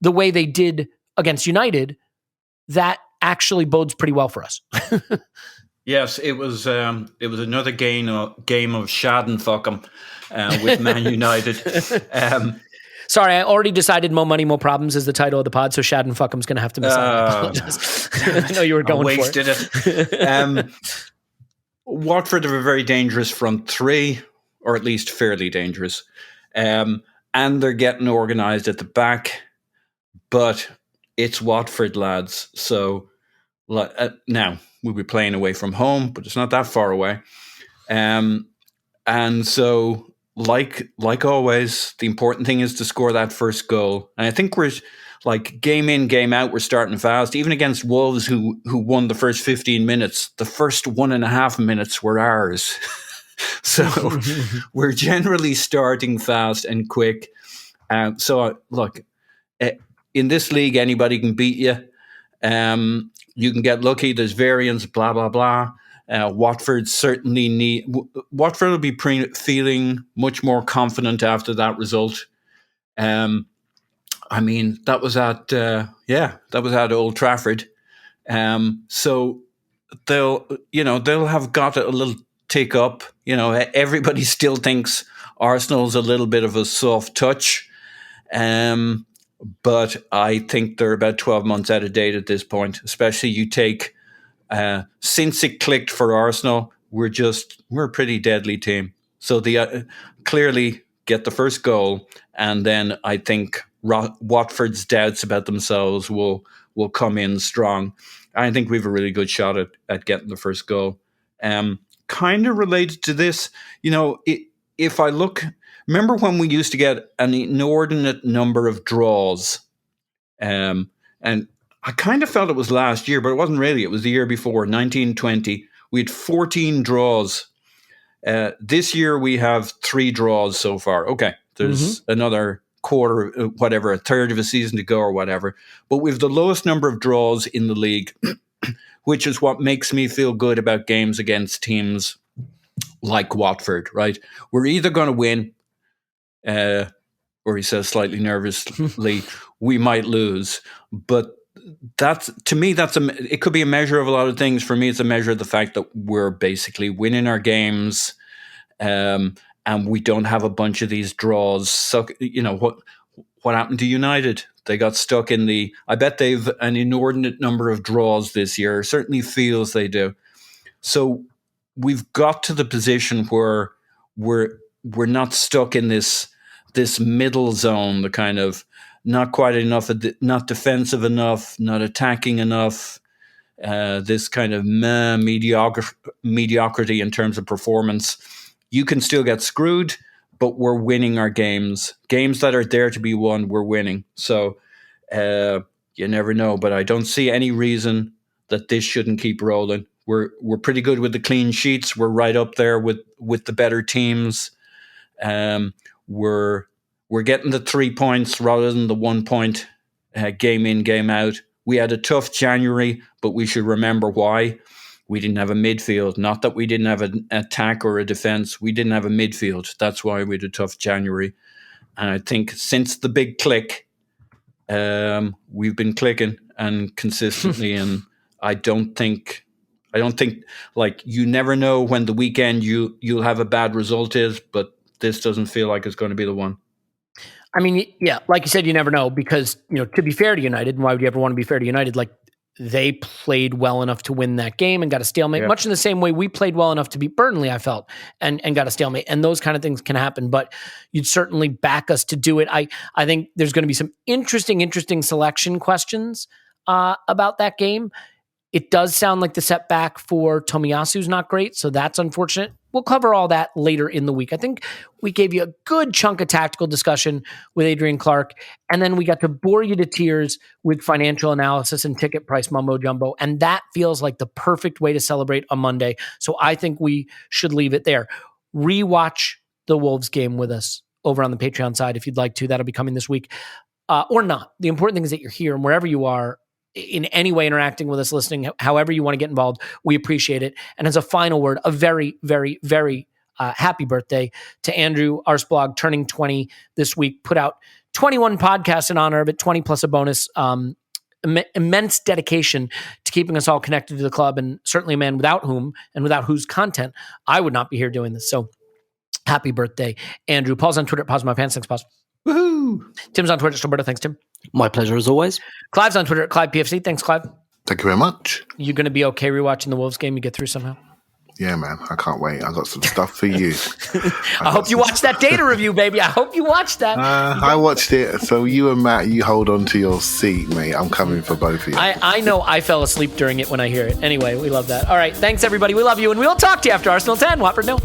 [SPEAKER 1] the way they did against United, that actually bodes pretty well for us.
[SPEAKER 5] Yes, it was another game of Schadenfuck 'em with Man United.
[SPEAKER 1] Sorry, I already decided Mo Money, Mo Problems is the title of the pod, so Schadenfuck'em's going to have to miss out. I apologize. I know you were going
[SPEAKER 5] wasted
[SPEAKER 1] for
[SPEAKER 5] it. Watford have a very dangerous front three, or at least fairly dangerous. And they're getting organised at the back, but it's Watford, lads. So now we'll be playing away from home, but it's not that far away. And so, like always, the important thing is to score that first goal. And I think we're like game in, game out, we're starting fast. Even against Wolves, who won the first 15 minutes, the first 1.5 minutes were ours. So we're generally starting fast and quick. So look, in this league, anybody can beat you. You can get lucky. There's variance, blah, blah, blah. Watford will be feeling much more confident after that result. I mean, that was at Old Trafford. So they'll have got a little tick up. Everybody still thinks Arsenal's a little bit of a soft touch. But I think they're about 12 months out of date at this point, especially you take, since it clicked for Arsenal, we're a pretty deadly team. So clearly get the first goal, and then I think Watford's doubts about themselves will come in strong. I think we have a really good shot at getting the first goal. Kind of related to this, if I look, remember when we used to get an inordinate number of draws? And I kind of felt it was last year, but it wasn't really. It was the year before, 1920. We had 14 draws. This year we have 3 draws so far. Okay, there's another quarter, whatever, a third of a season to go or whatever. But we have the lowest number of draws in the league, which is what makes me feel good about games against teams like Watford, right? We're either going to win, or he says slightly nervously, we might lose. But to me, it could be a measure of a lot of things. For me, it's a measure of the fact that we're basically winning our games, and we don't have a bunch of these draws. So, what happened to United? They got stuck in I bet they've an inordinate number of draws this year. Certainly feels they do. So we've got to the position where we're not stuck in this middle zone, the kind of not quite enough, not defensive enough, not attacking enough, this kind of mediocrity in terms of performance. You can still get screwed, but we're winning our games. Games that are there to be won, we're winning. So you never know, but I don't see any reason that this shouldn't keep rolling. We're pretty good with the clean sheets. We're right up there with the better teams. We're getting the 3 points rather than the 1 point game in, game out. We had a tough January, but we should remember why. we didn't have a midfield. Not that we didn't have an attack or a defence. We didn't have a midfield. That's why we had a tough January. And I think since the big click, we've been clicking and consistently. And I don't think like you never know when the weekend you'll have a bad result is, but this doesn't feel like it's going to be the one.
[SPEAKER 1] I mean, yeah, like you said, you never know because, to be fair to United, and why would you ever want to be fair to United? Like, they played well enough to win that game and got a stalemate, much in the same way we played well enough to beat Burnley, I felt, and got a stalemate. And those kind of things can happen, but you'd certainly back us to do it. I think there's going to be some interesting selection questions about that game. It does sound like the setback for Tomiyasu is not great, so that's unfortunate. We'll cover all that later in the week. I think we gave you a good chunk of tactical discussion with Adrian Clarke, and then we got to bore you to tears with financial analysis and ticket price mumbo jumbo, and that feels like the perfect way to celebrate a Monday. So I think we should leave it there. Rewatch the Wolves game with us over on the Patreon side if you'd like to. That'll be coming this week, or not. The important thing is that you're here, and wherever you are, in any way interacting with us, listening, however you want to get involved, we appreciate it. And as a final word, a very, very, very happy birthday to Andrew Arsblog, turning 20 this week, put out 21 podcasts in honor of it, 20 plus a bonus. Immense dedication to keeping us all connected to the club, and certainly a man without whom and without whose content I would not be here doing this. So happy birthday, Andrew. Paul's on Twitter at Pause My Pants. Thanks, Pause.
[SPEAKER 5] Woohoo!
[SPEAKER 1] Tim's on Twitter, Roberto. Thanks, Tim.
[SPEAKER 4] My pleasure as always.
[SPEAKER 1] Clive's on Twitter at Clive PFC. Thanks, Clive.
[SPEAKER 3] Thank you very much.
[SPEAKER 1] You going to be okay rewatching the Wolves game? You get through somehow?
[SPEAKER 3] Yeah, man. I can't wait. I got some stuff for you.
[SPEAKER 1] I hope you watched that data review, baby. I hope you watched that.
[SPEAKER 3] I watched it. So you and Matt, you hold on to your seat, mate. I'm coming for both of you.
[SPEAKER 1] I know I fell asleep during it when I hear it. Anyway, we love that. All right. Thanks, everybody. We love you. And we'll talk to you after Arsenal 10. Watford, no.